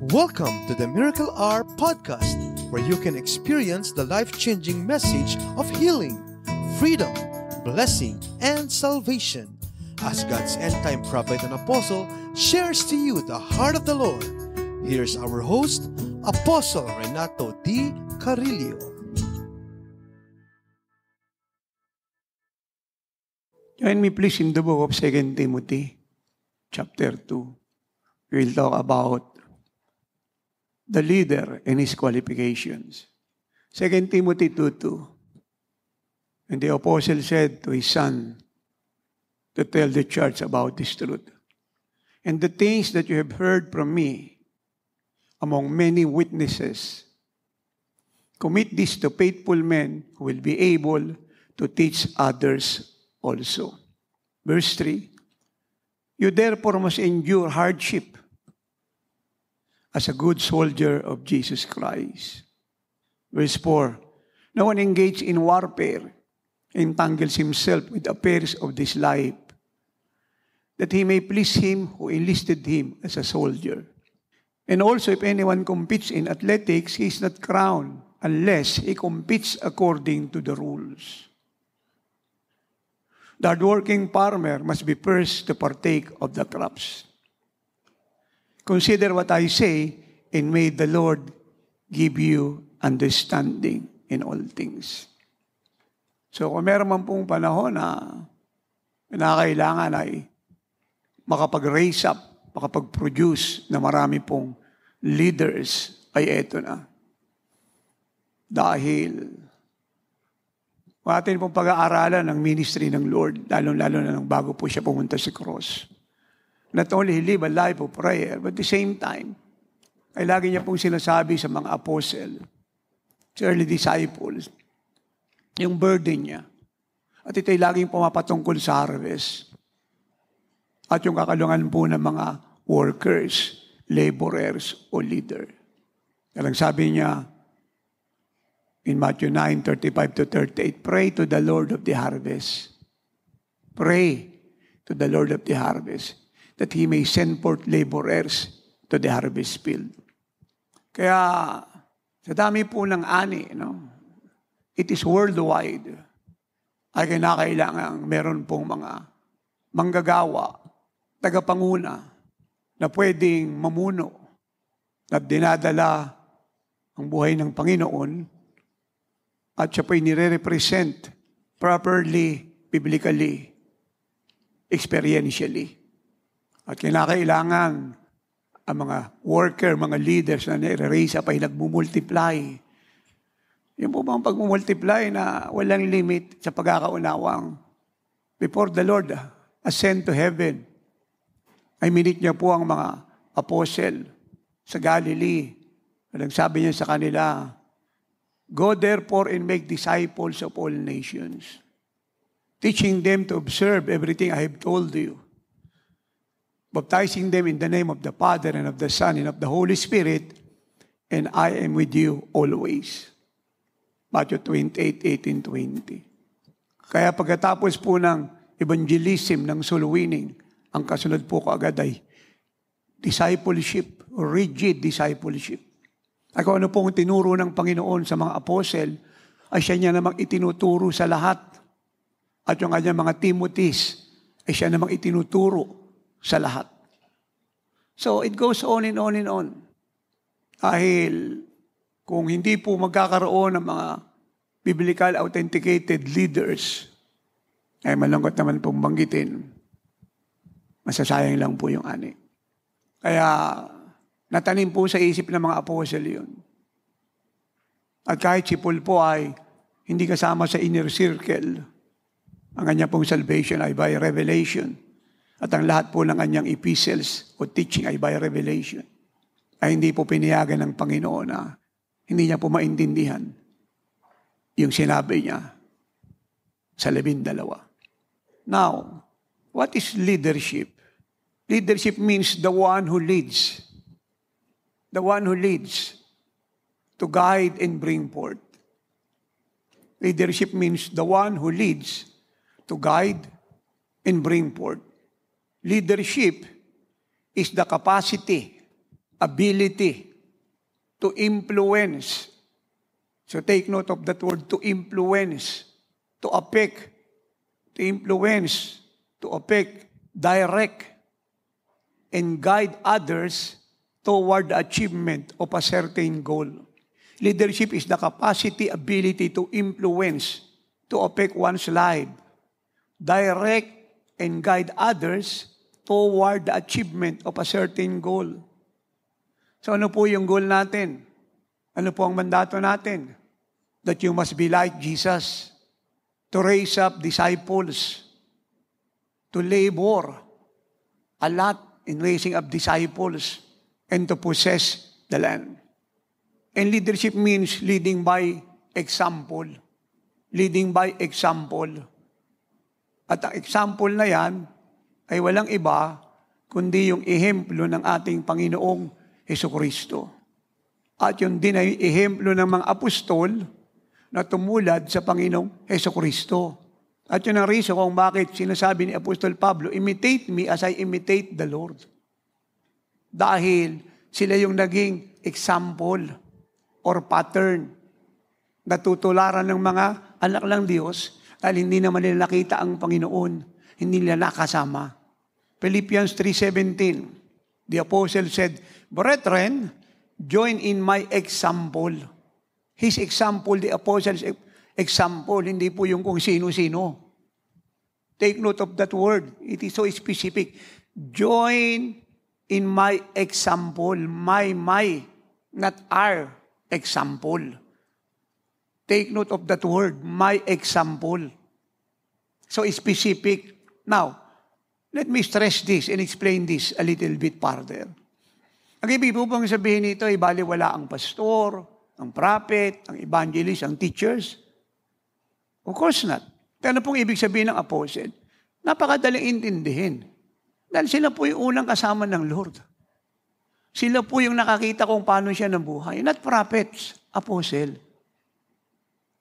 Welcome to the Miracle Hour podcast, where you can experience the life-changing message of healing, freedom, blessing, and salvation. As God's end-time prophet and apostle shares to you the heart of the Lord, here's our host, Apostle Renato D. Carillo. Join me please in the book of 2 Timothy, chapter 2. We'll talk about the leader and his qualifications. 2 Timothy 2:2. And the apostle said to his son to tell the church about this truth. And the things that you have heard from me among many witnesses, commit this to faithful men who will be able to teach others also. Verse 3, you therefore must endure hardship as a good soldier of Jesus Christ. Verse 4, no one engaged in warfare entangles himself with affairs of this life, that he may please him who enlisted him as a soldier. And also, if anyone competes in athletics, he is not crowned unless he competes according to the rules. The hardworking farmer must be first to partake of the crops. Consider what I say, and may the Lord give you understanding in all things. So kung meron man pong panahon na kailangan ay makapag-raise up, makapag-produce na marami pong leaders, ay eto na. Dahil atin pong pag-aaralan ng ministry ng Lord, lalo-lalo na nang bago po siya pumunta sa cross. Not only he live a life of prayer, but at the same time, ay lagi niya pong sinasabi sa mga apostle, sa early disciples, yung burden niya. At ito'y laging pumapatungkol sa harvest. At yung kakalungan po ng mga workers, laborers, o leader. Kaya sabi niya, in Matthew 9:35-38, pray to the Lord of the harvest. Pray to the Lord of the harvest that He may send forth laborers to the harvest field. Kaya, sa dami po ng ani, it is worldwide, ay kinakailangan meron pong mga manggagawa, tagapanguna, na pwedeng mamuno, na dinadala ang buhay ng Panginoon, at siya po'y nire-represent properly, biblically, experientially. At kinakailangan ang mga worker, mga leaders na nire-raise up ay nagmumultiply. Yung po bang pagmumultiply na walang limit sa pagkakaunawang before the Lord ascend to heaven, ay minit niya po ang mga apostle sa Galilee. At sabi niya sa kanila, go therefore and make disciples of all nations, teaching them to observe everything I have told you, baptizing them in the name of the Father and of the Son and of the Holy Spirit, and I am with you always. Matthew 28:18-20. Kaya pagkatapos po ng evangelism, ng soul winning, ang kasunod po kaagad ay discipleship, or rigid discipleship. At kung ano pong tinuro ng Panginoon sa mga apostle, ay siya niya namang itinuturo sa lahat. At yung kanyang mga Timothys, ay siya namang itinuturo sa lahat. So, it goes on and on and on. Dahil kung hindi po magkakaroon ng mga biblical authenticated leaders, ay malungkot naman pong banggitin, masasayang lang po yung ani. Kaya, natanim po sa isip ng mga apostle yun. At kahit si Paul po ay hindi kasama sa inner circle, ang kanya pong salvation ay by revelation. At ang lahat po ng kanyang epistles o teaching ay by revelation. Ay hindi po pinayagan ng Panginoon na hindi niya po maintindihan yung sinabi niya sa 12. Now, what is leadership? Leadership means the one who leads. The one who leads to guide and bring forth. Leadership means the one who leads to guide and bring forth. Leadership is the capacity ability to influence. So take note of that word, to influence, to affect, to influence, to affect, direct, and guide others toward the achievement of a certain goal. Leadership is the capacity, ability to influence, to affect one's life, direct, and guide others toward the achievement of a certain goal. So ano po yung goal natin? Ano po ang mandato natin? That you must be like Jesus, to raise up disciples, to labor a lot in raising up disciples, and to possess the land. And leadership means leading by example. Leading by example. At ang example na yan ay walang iba kundi yung ehemplo ng ating Panginoong Hesukristo. At yun din ay ehemplo ng mga apostol na tumulad sa Panginoong Hesukristo. At yun ang reason kung bakit sinasabi ni Apostol Pablo, imitate me as I imitate the Lord. Dahil sila yung naging example or pattern na tutularan ng mga anak ng Diyos dahil hindi naman nila nakita ang Panginoon, hindi nila nakasama. Philippians 3:17, the apostle said, "Brethren, join in my example." His example, the apostle's example, hindi po yung kung sino-sino. Take note of that word. It is so specific. Join in my example. My, not our example. Take note of that word, my example. So specific. Now, let me stress this and explain this a little bit further. Ang ibig po bang sabihin nito ay baliwala ang pastor, ang prophet, ang evangelist, ang teachers? Of course not. Pero ano pong ibig sabihin ng apostle? Napakadaling intindihin. Dahil sila po yung unang kasama ng Lord. Sila po yung nakakita kung paano siya nabuhay. Not prophets, apostle.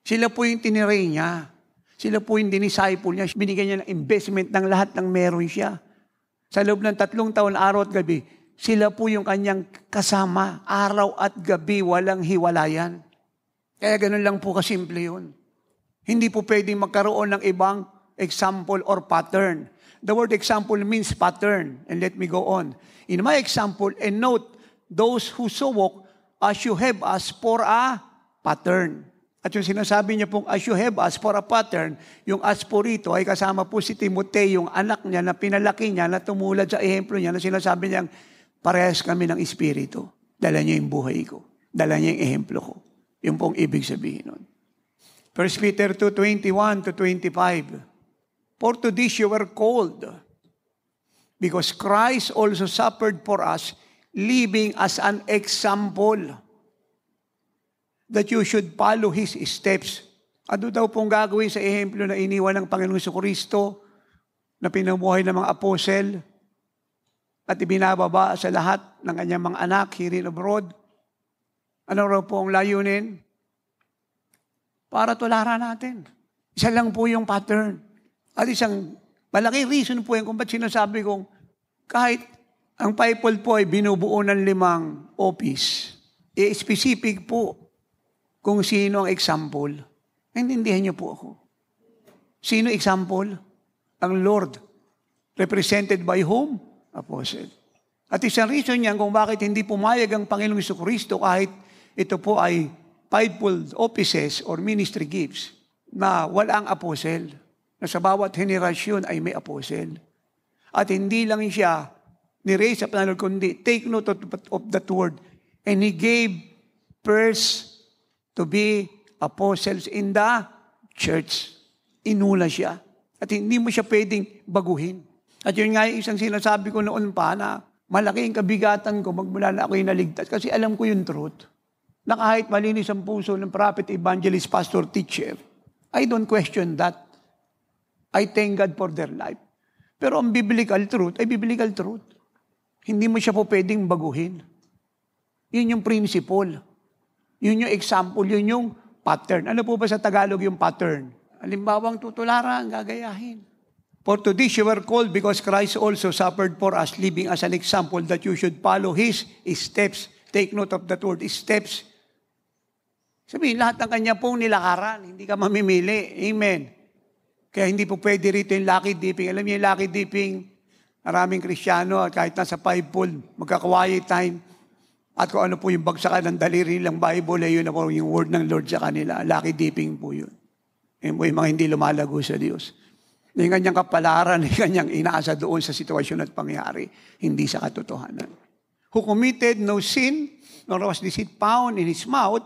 Sila po yung tiniray niya. Sila po yung dinisciple niya. Binigyan niya ng investment ng lahat ng meron siya. Sa loob ng 3 taon, araw at gabi, sila po yung kanyang kasama. Araw at gabi, walang hiwalayan. Kaya ganun lang po kasimple yun. Hindi po pwedeng magkaroon ng ibang example or pattern. The word example means pattern. And let me go on. In my example, and note, those who so walk as you have us for a pattern. At yung sinasabi niya pong as you have us for a pattern, yung as po rito ay kasama po si Timoteo, yung anak niya na pinalaki niya, na tumulad sa ehemplo niya, na sinasabi niyang parehas kami ng Espiritu. Dala niya yung buhay ko. Dala niya yung ehemplo ko. Yung pong ibig sabihin nun. 1 Peter 2:21-25. For to this you were called, because Christ also suffered for us, living as an example, that you should follow His steps. Ano daw pong gagawin sa ehemplo na iniwan ng Panginoong Jesucristo, na pinamuhay ng mga apostle, at ibinababa sa lahat ng kanyang mga anak here and abroad? Ano raw po ang layunin? Para tularan natin. Isa lang po yung pattern. At isang malaking reason po yan kung ba't sinasabi kong kahit ang Bible po ay binubuo ng 5 office, specific po kung sino ang example. Naintindihan niyo po ako. Sino example? Ang Lord. Represented by whom? Apostle. At isang reason niyan kung bakit hindi pumayag ang Panginoong Jesucristo kahit ito po ay 5 offices or ministry gifts na wala ang apostle. Na sa bawat henerasyon ay may apostle. At hindi lang siya ni-raise up na Lord, kundi take note of that word. And He gave first to be apostles in the church. Inuna siya. At hindi mo siya pwedeng baguhin. At yun nga yung isang sinasabi ko noon pa na malaking kabigatan ko magmula na ako'y naligtas kasi alam ko yung truth. Na kahit malinis ang puso ng prophet, evangelist, pastor, teacher, I don't question that. I thank God for their life. Pero ang biblical truth ay biblical truth. Hindi mo siya po pwedeng baguhin. Yun yung principle. Yun yung example, yun yung pattern. Ano po ba sa Tagalog yung pattern? Halimbawang tutularan, gagayahin. For to this you were called, because Christ also suffered for us, leaving us an example that you should follow His steps. Take note of that word, steps. Sabihin, lahat ng kanya pong nilakaran, hindi ka mamimili. Amen. Kaya hindi po pwede rito yung lucky dipping. Alam niyo yung lucky dipping, maraming Kristiyano, kahit nasa fivefold, magka-quiet time, at kung ano po yung bagsakan ng daliri nilang Bible, yun na po yung word ng Lord sa kanila. Lucky dipping po yun. Yun po yung mga hindi lumalago sa Diyos. Yung kanyang kapalaran, yung kanyang inaasa doon sa sitwasyon at pangyari, hindi sa katotohanan. Who committed no sin, nor was deceit found in his mouth,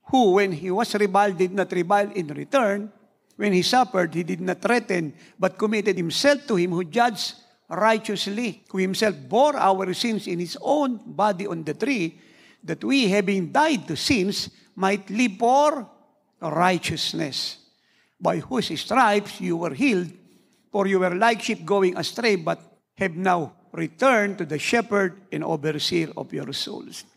who, when he was reviled, did not revile in return, when he suffered, he did not threaten, but committed himself to him who judged righteously, who himself bore our sins in his own body on the tree, that we, having died to sins, might live for righteousness, by whose stripes you were healed, for you were like sheep going astray, but have now returned to the shepherd and overseer of your souls.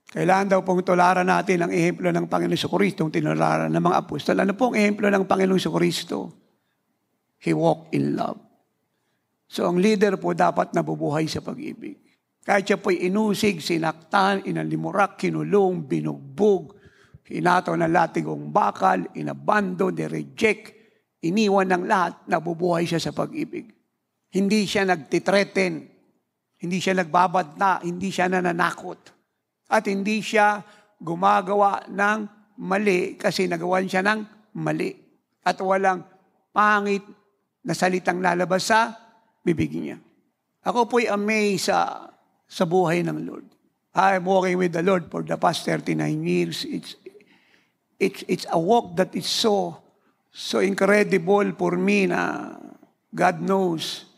Kailangan daw pong tularan natin ang ehemplo ng Panginoong Jesucristo, ang tinularan ng mga apostol. Ano pong ehemplo ng Panginoong Jesucristo? He walked in love. So ang leader po dapat nabubuhay sa pag-ibig. Kahit siya po'y inusig, sinaktan, inalimurak, kinulong, binugbog, hinato ng latigong bakal, inabandon, reject, iniwan ng lahat, nabubuhay siya sa pag-ibig. Hindi siya nagtitreten, hindi siya nagbabanta, hindi siya nananakot, at hindi siya gumagawa ng mali kasi nagawan siya ng mali. At walang pangit na salitang lalabas sa bibig niya. Ako po'y amazed sa buhay ng Lord. I'm walking with the Lord for the past 39 years. It's a walk that is so incredible for me na God knows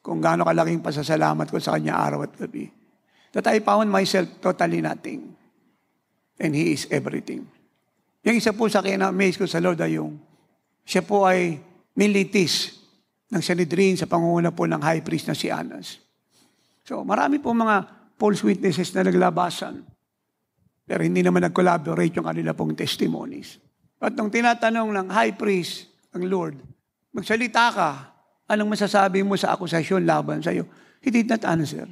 kung gaano kalaking pasasalamat ko sa Kanya araw at gabi. That I found myself totally nothing. And He is everything. Yung isa po sa akin na amaze ko sa Lord ay yung siya po ay militis ng Sanhedrin sa pangunguna po ng high priest na si Annas. So marami po mga false witnesses na naglabasan. Pero hindi naman nag-collaborate yung kanila pong testimonies. At nung tinatanong ng high priest, ang Lord, magsalita ka, anong masasabi mo sa akusasyon laban sa iyo? He did not answer.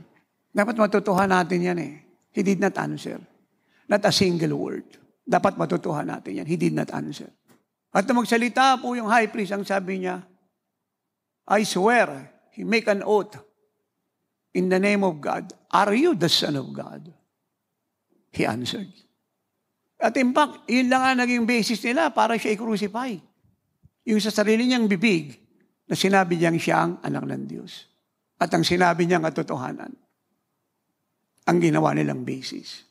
Dapat matutuhan natin yan eh. He did not answer. Not a single word. Dapat matutuhan natin yan. He did not answer. At nung magsalita po yung high priest, ang sabi niya, I swear, he make an oath in the name of God. Are you the Son of God? He answered. At in fact, yun lang ang naging basis nila para siya i-crucify. Yung sa sarili niyang bibig na sinabi niyang siya ang anak ng Diyos. At ang sinabi niyang katotohanan, ang ginawa nilang basis.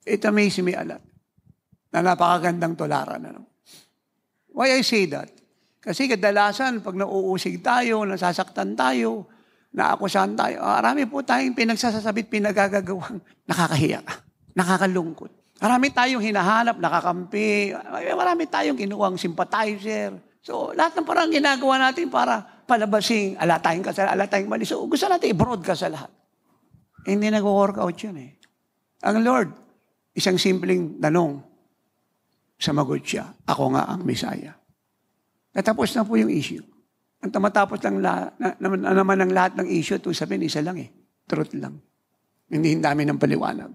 It amazes me a lot na napakagandang tularan. Ano? Why I say that? Kasi kadalasan, pag nauusig tayo, nasasaktan tayo, naakusahan tayo, marami po tayong pinagsasabit, pinagagagawang nakakahiya, nakakalungkot. Marami tayong hinahanap, nakakampi, marami tayong kinuwang sympathizer. So, lahat ng parang ginagawa natin para palabasing, ala tayong kasalanan, ala tayong mali. So, gusto natin i-broadcast sa lahat. Hindi nag-workout yun eh. Ang Lord, isang simpleng tanong, sumagot siya, ako nga ang Messiah. Natapos na po yung issue. Ang tumatapos lang naman ang lahat ng issue, sabihin, isa lang eh. Truth lang. Hindi dami ng paliwanag.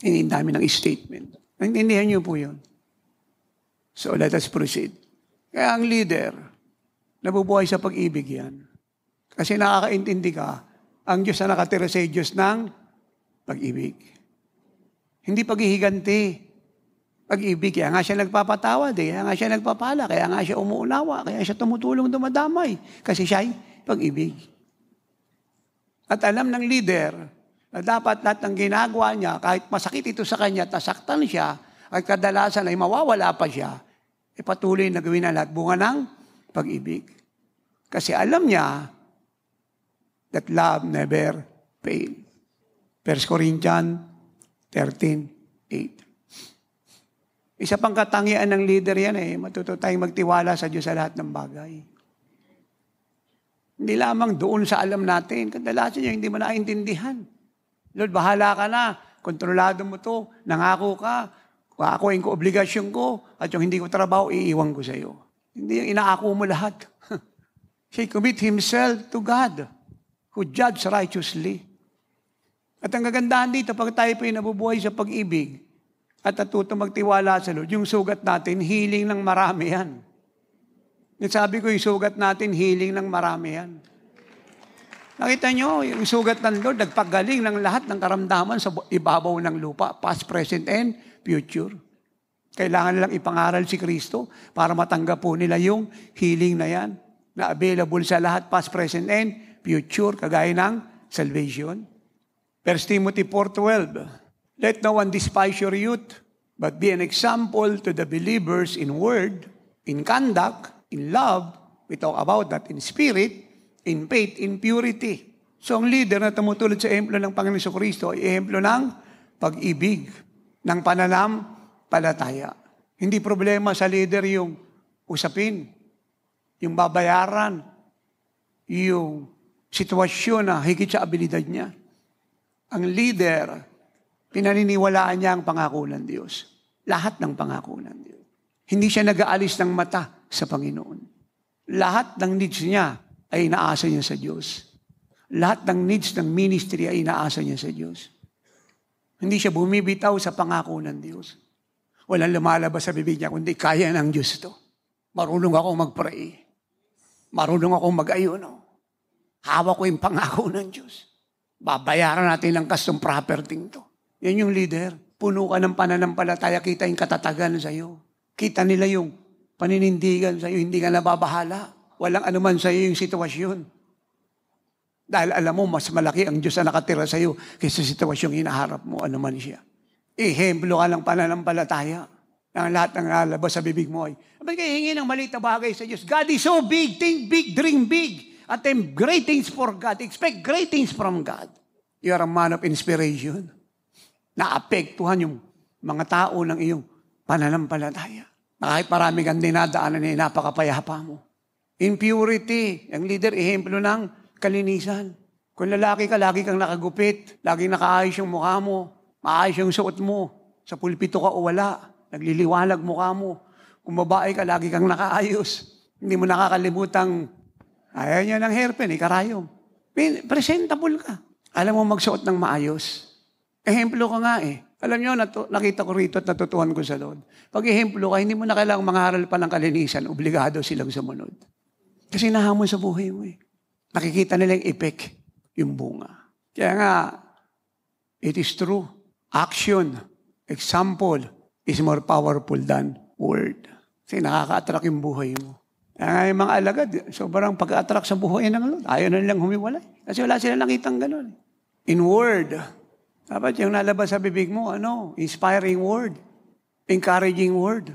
Hindi dami ng statement. Naintindihan niyo po yun. So let us proceed. Kaya ang leader, nabubuhay sa pag-ibig yan. Kasi nakakaintindi ka, ang Diyos na nakatira sa Diyos ng pag-ibig. Hindi paghihiganti. Pag-ibig. Kaya nga siya nagpapatawad, kaya nga siya nagpapala, kaya nga siya umuunawa, kaya siya tumutulong dumadamay. Kasi siya ay pag-ibig. At alam ng leader na dapat lahat ng ginagawa niya, kahit masakit ito sa kanya, nasaktan siya, at kadalasan ay mawawala pa siya, patuloy na gawin ang lahat bunga ng pag-ibig. Kasi alam niya that love never fails. 1 Corinthians 13:8. Isa pang katangian ng leader yan matuto tayong magtiwala sa Diyos sa lahat ng bagay. Hindi lamang doon sa alam natin, kadalasan yung hindi mo naintindihan. Lord, bahala ka na, kontrolado mo to, nangako ka, ako yung obligasyon ko, at yung hindi ko trabaho, iiwan ko sa iyo. Hindi yung inaako mo lahat. He commit himself to God, who judge righteously. At ang kagandahan dito, pag tayo po nabubuhay sa pag-ibig at natuto magtiwala sa Lord, yung sugat natin, healing ng marami yan. Sabi ko, yung sugat natin, healing ng marami yan. Nakita nyo, yung sugat ng Lord, nagpagaling ng lahat ng karamdaman sa ibabaw ng lupa, past, present, and future. Kailangan nilang ipangaral si Kristo para matanggap po nila yung healing na yan, na available sa lahat, past, present, and future, kagaya ng salvation. 1 Timothy 4:12, let no one despise your youth, but be an example to the believers in word, in conduct, in love, we talk about that, in spirit, in faith, in purity. So ang leader na tumutulad sa ehemplo ng Panginoon Kristo ay ehemplo ng pag-ibig, ng pananampalataya. Hindi problema sa leader yung usapin, yung babayaran, yung sitwasyon na higit sa abilidad niya. Ang leader, pinaniniwalaan niya ang pangako ng Diyos. Lahat ng pangako ng Diyos. Hindi siya nag-aalis ng mata sa Panginoon. Lahat ng needs niya ay inaasa niya sa Diyos. Lahat ng needs ng ministry ay inaasa niya sa Diyos. Hindi siya bumibitaw sa pangako ng Diyos. Walang lumalabas sa bibig niya, kundi kaya ng Diyos to. Marunong akong mag-pray. Marunong akong mag-ayuno. Hawak ko yung pangako ng Diyos. Babayaran natin ang custom property to. Yan yung leader. Puno ka ng pananampalataya, kita yung katatagan sa iyo. Kita nila yung paninindigan sa iyo, hindi ka nababahala. Walang anuman sa iyo yung sitwasyon. Dahil alam mo, mas malaki ang Diyos na nakatira sa iyo kaysa sitwasyong hinaharap mo, anuman siya. Ehemplo ka ng pananampalataya. Ang lahat ng lalabas sa bibig mo ay, abay kayo hingi ng maliit na bagay sa Diyos. God is so big, think big, dream big. Attempt great things for God. Expect great things from God. You are a man of inspiration. Naapektuhan yung mga tao ng iyong pananampalataya. Kahit marami kang dinadaanan ay napakapayapa mo. Impurity, ang leader, ehemplo ng kalinisan. Kung lalaki ka, lagi kang nakagupit, laging nakaayos yung mukha mo, maayos yung suot mo, sa pulpito ka o wala, nagliliwanag mukha mo. Kung babae ka, lagi kang nakaayos. Hindi mo nakakalimutang, ayaw niya ng hairpin, karayom. Presentable ka. Alam mo magsuot ng maayos. Ehemplo ka nga eh. Alam niyo, nakita ko rito at natutuhan ko sa Lord. Pag ehemplo ka, hindi mo na kailangang mangaral pa ng kalinisan, obligado silang sumunod. Kasi nahamon sa buhay mo eh. Nakikita nila yung effect, yung bunga. Kaya nga, it is true. Action, example, is more powerful than word. Kasi nakaka-attract yung buhay mo. Kaya nga yung mga alagad, sobrang pag-attract sa buhay ng Lord. Ayaw na nilang humiwalay. Kasi wala sila nakitang gano'n. In word, dapat yung nalabas sa bibig mo, inspiring word, encouraging word,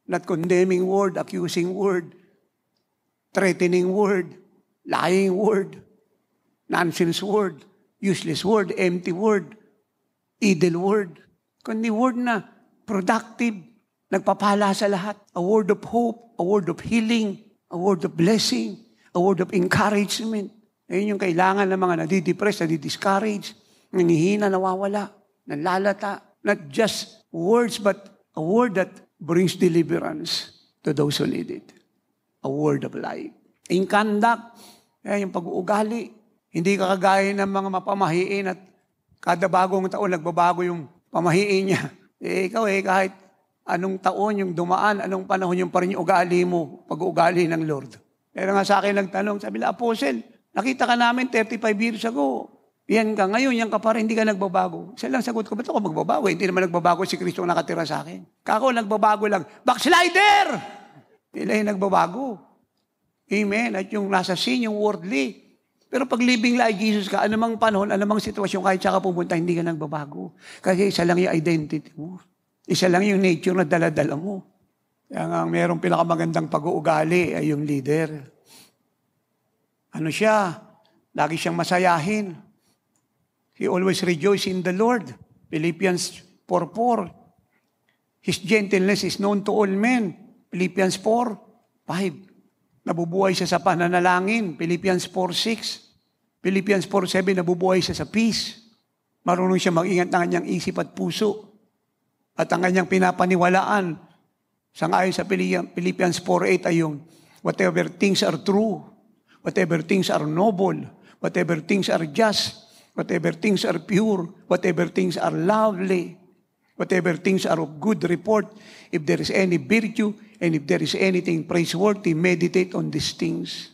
not condemning word, accusing word, threatening word, lying word, nonsense word, useless word, empty word, idle word. Kundi word na productive, nagpapala sa lahat. A word of hope, a word of healing, a word of blessing, a word of encouragement. Ayun yung kailangan ng mga nadidepress, nadidiscourage, nanghihina, nawawala, nalalata. Not just words, but a word that brings deliverance to those who need it. A word of life. In conduct, yung pag-uugali. Hindi ka kagaya ng mga mapamahiin at kada bagong taon nagbabago yung pamahiin niya. Ikaw kahit anong taon yung dumaan, anong panahon yung pa rin yung ugali mo, pag-uugali ng Lord. Pero nga sa akin nagtanong, sabi nila, Apostle, nakita ka namin 35 years ago. Yan ka, ngayon yan ka pa rin, hindi ka nagbabago. Isa lang sagot ko, ba't ako magbabago? Hindi naman nagbabago si Kristo ang nakatira sa akin. Kako, nagbabago lang. Backslider! Hindi lang nagbabago. Amen. At yung nasa sin, yung worldly. Pero pag living like Jesus ka, anumang panahon, anumang sitwasyon, kahit siya ka pumunta, hindi ka nagbabago. Kasi isa lang yung identity mo. Isa lang yung nature na dala-dala mo. Kaya nga, mayroong pinakamagandang pag-uugali ay yung leader. Ano siya? Lagi siyang masayahin. He always rejoice in the Lord. Philippians 4:4. His gentleness is known to all men. Philippians 4:5. Nabubuhay siya sa pananalangin. Philippians 4:6. Philippians 4:7. Nabubuhay siya sa peace. Marunong siya mag-ingat ng kanyang isip at puso. At ang kanyang pinapaniwalaan, sangayon sa Philippians 4:8 ay yung whatever things are true, whatever things are noble, whatever things are just, whatever things are pure, whatever things are lovely, whatever things are of good report, if there is any virtue, and if there is anything praiseworthy, meditate on these things.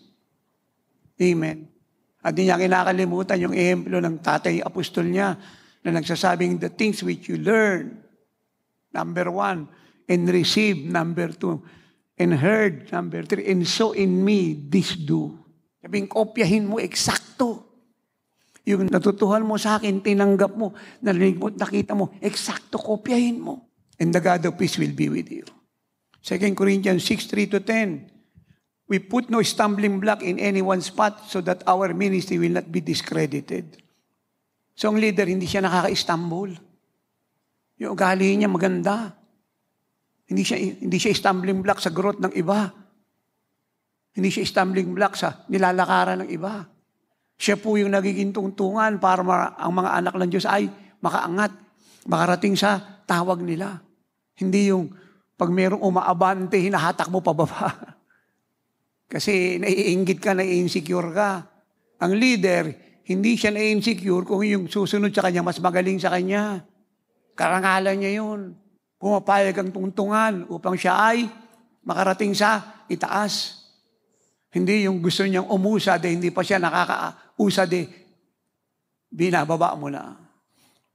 Amen. At di niya kinakalimutan yung ehemplo ng tatay apostol niya na nagsasabing the things which you learn, number 1, and receive, number 2, and heard, number 3, and so in me, this do. Sabing kopyahin mo eksakto. Yung natutuhan mo sa akin, tinanggap mo, narinig mo, nakita mo, eksakto kopyahin mo. And the God of peace will be with you. 2 Corinthians 6:3-10. We put no stumbling block in anyone's path so that our ministry will not be discredited. So ang leader, hindi siya nakaka-stumble. Yung ugali niya maganda. Hindi siya stumbling block sa growth ng iba. Hindi siya stumbling block sa nilalakaran ng iba. Siya po yung nagiging tungtungan para ang mga anak ng Diyos ay makaangat, makarating sa tawag nila. Hindi yung pag mayroong umaabante, hinahatak mo pababa. Kasi naiinggit ka, nai-insecure ka. Ang leader, hindi siya nai-insecure kung yung susunod sa kanya, mas magaling sa kanya. Karangalan niya yun. Pumapayag ang tungtungan upang siya ay makarating sa itaas. Hindi yung gusto niyang umusad, hindi pa siya nakakausad, binababa mo na.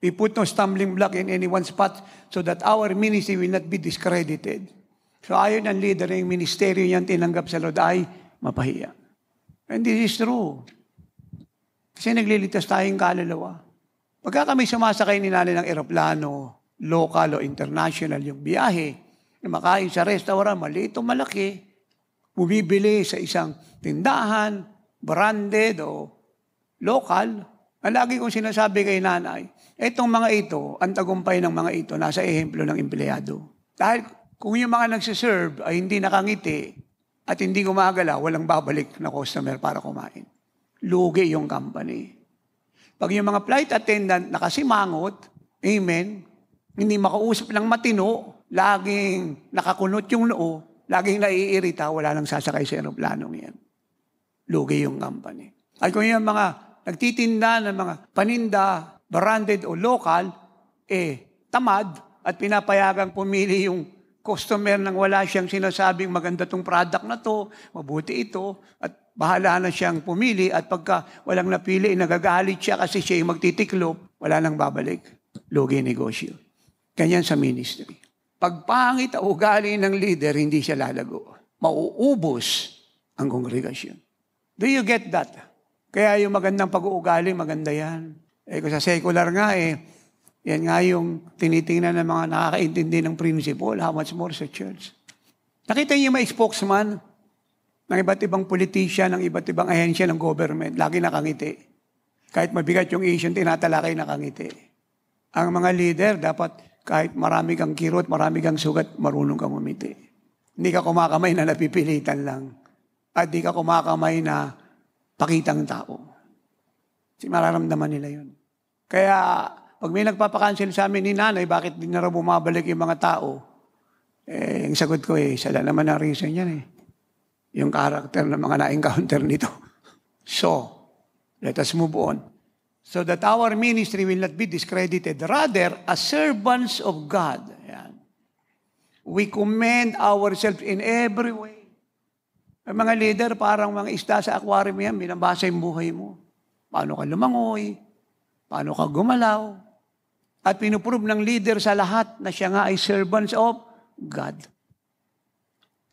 We put no stumbling block in anyone's path so that our ministry will not be discredited. So ayon ang leader ng ministeryo niyang tinanggap sa Lord ay mapahiya. And this is true. Kasi naglilitas tayong kaluluwa. Pagka kami sumasakay ni nanay ng eroplano, local o international yung biyahe, na makain sa restaurant, maliit o malaki, bumibili sa isang tindahan, branded o local, ang lagi kong sinasabi kay nanay, etong mga ito, ang tagumpay ng mga ito, nasa ehemplo ng empleyado. Dahil kung yung mga nagsiserve ay hindi nakangiti at hindi gumagala, walang babalik na customer para kumain. Lugi yung company. Pag yung mga flight attendant nakasimangot, amen, hindi makausap ng matino, laging nakakunot yung noo, laging naiirita, wala nang sasakay sa aeroplanong yan. Lugi yung company. At kung yung mga nagtitinda ng mga paninda, branded o local, tamad at pinapayagang pumili yung customer nang wala siyang sinasabing maganda tong product na to, mabuti ito, at bahala na siyang pumili at pagka walang napili, nagagalit siya kasi siya yung magtitiklop, wala nang babalik. Lugi negosyo. Ganyan sa ministry. Pag pangit ang ugali ng leader, hindi siya lalago. Mauubos ang kongregasyon. Do you get that? Kaya yung magandang pag-uugali, maganda yan. Kung sa secular nga yan nga yung tinitingnan ng mga nakakaintindi ng principle, how much more sa church. Nakita niyo may spokesman ng iba't ibang politician, ng iba't ibang ahensya ng government, lagi nakangiti. Kahit mabigat yung issue, tinatalakay nakangiti. Ang mga leader, dapat kahit marami kang kirot, marami kang sugat, marunong kang umiti. Hindi ka kumakamay na napipilitan lang. At di ka kumakamay na pakitang tao. Kasi mararamdaman nila yun. Kaya, pag may nagpapakancel sa amin ni nanay, bakit di na raw bumabalik yung mga tao? Yung sagot ko sala naman ang reason yan Yung karakter ng mga na-encounter nito. So, let us move on. So that our ministry will not be discredited. Rather, as servants of God. Yan. We commend ourselves in every way. Ang mga leader, parang mga isda sa aquarium yan, binabasa yung buhay mo. Paano ka lumangoy? Paano ka gumalaw? At pinuprove ng leader sa lahat na siya nga ay servants of God.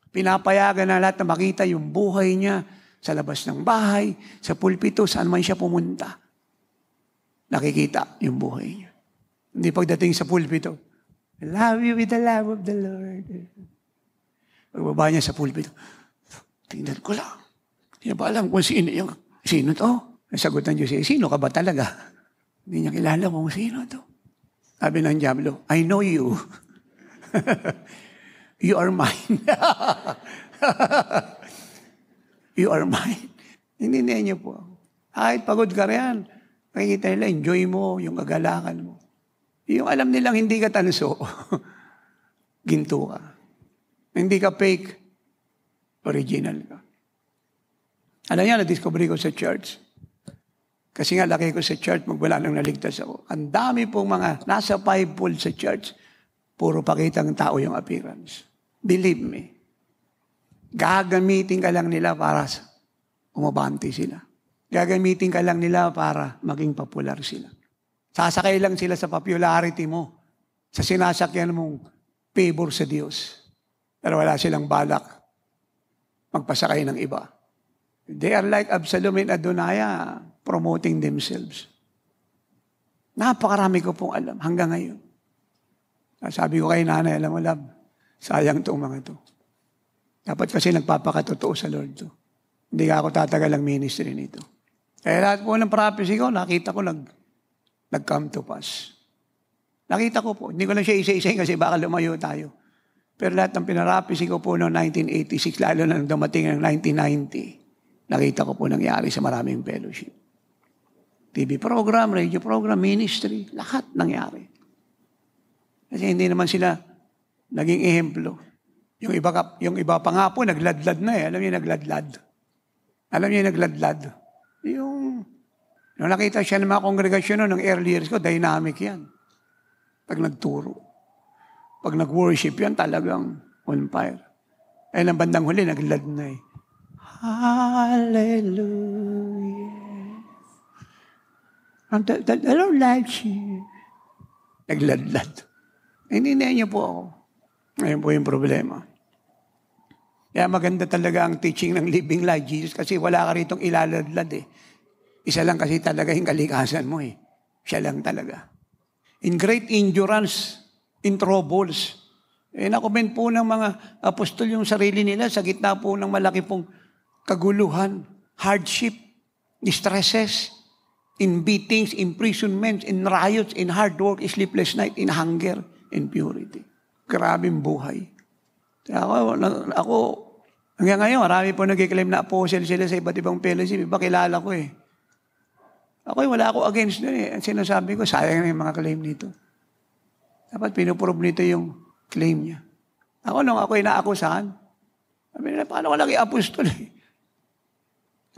Pinapayagan na lahat na makita yung buhay niya sa labas ng bahay, sa pulpito, saan man siya pumunta. Nakikita yung buhay niya. Hindi pagdating sa pulpito, I love you with the love of the Lord. Pagbaba niya sa pulpito, tingnan ko lang. Hindi ba alam kung sino to? Nasagot ng Diyos, sino ka ba talaga? Hindi niya kilala kung sino to. Sabi ng Diablo, I know you. You are mine. You are mine. Hindi niyo po. Kahit pagod ka riyan, makikita nila, enjoy mo yung kagalakan mo. Yung alam nilang hindi ka tanso, ginto ka. Hindi ka fake, original ka. Alam niya, na-discover ko sa church. Kasi nga, laki ko sa church, magwala nang naligtas ako. Ang dami pong mga nasa fivefold sa church, puro pakitang tao yung appearance. Believe me. Gagamitin ka lang nila para umabante sila. Gagamitin ka lang nila para maging popular sila. Sasakay lang sila sa popularity mo, sa sinasakyan mong favor sa Diyos. Pero wala silang balak magpasakay ng iba. They are like Absalom and Adonaiah, promoting themselves. Napakarami ko pong alam hanggang ngayon. Sabi ko kay nanay, alam mo, love, sayang itong mga ito. Dapat kasi nagpapakatotoo sa Lord to. Hindi ka ako tatagal ang ministry nito. Kaya lahat po ng prophecy ko, nakita ko nag-come to pass. Nakita ko po. Hindi ko lang siya isa-isahin kasi baka lumayo tayo. Pero lahat ng pinarapisi ko po noong 1986, lalo na nang dumating ng 1990, nakita ko po nangyari sa maraming fellowship. TV program, radio program, ministry, lahat nangyari. Kasi hindi naman sila naging ehemplo. Yung iba pa nga po, nagladlad na eh. Alam niyo nagladlad. Nung nakita siya ng mga kongregasyon ng early years ko, dynamic yan. Pag nagturo. Pag nag-worship yan, talagang on fire. Ay, ng bandang huli, naglad na eh. Hallelujah. The Lord likes you. Nagladlad. Hindi niyo po ako. Ngayon po yung problema. Kaya maganda talaga ang teaching ng Living Like Jesus kasi wala ka ritong ilaladlad eh. Isa lang kasi talaga yung kalikasan mo eh. Siya lang talaga. In great endurance, in troubles. Nakoment po ng mga apostol yung sarili nila sa gitna po ng malaki pong kaguluhan, hardship, distresses, in beatings, imprisonments, in riots, in hard work, sleepless night, in hunger, in purity. Grabing buhay. Ako, hanggang ngayon, marami po nag-claim na apostle sila sa iba't ibang fellowship. Iba kilala ko eh. Ako wala ako against doon eh. Ang sinasabi ko, sayang na yung mga claim nito. Dapat pinuprove nito yung claim niya. Ako nung ako'y naakusahan, sabi nila, paano ka lagi apostol eh?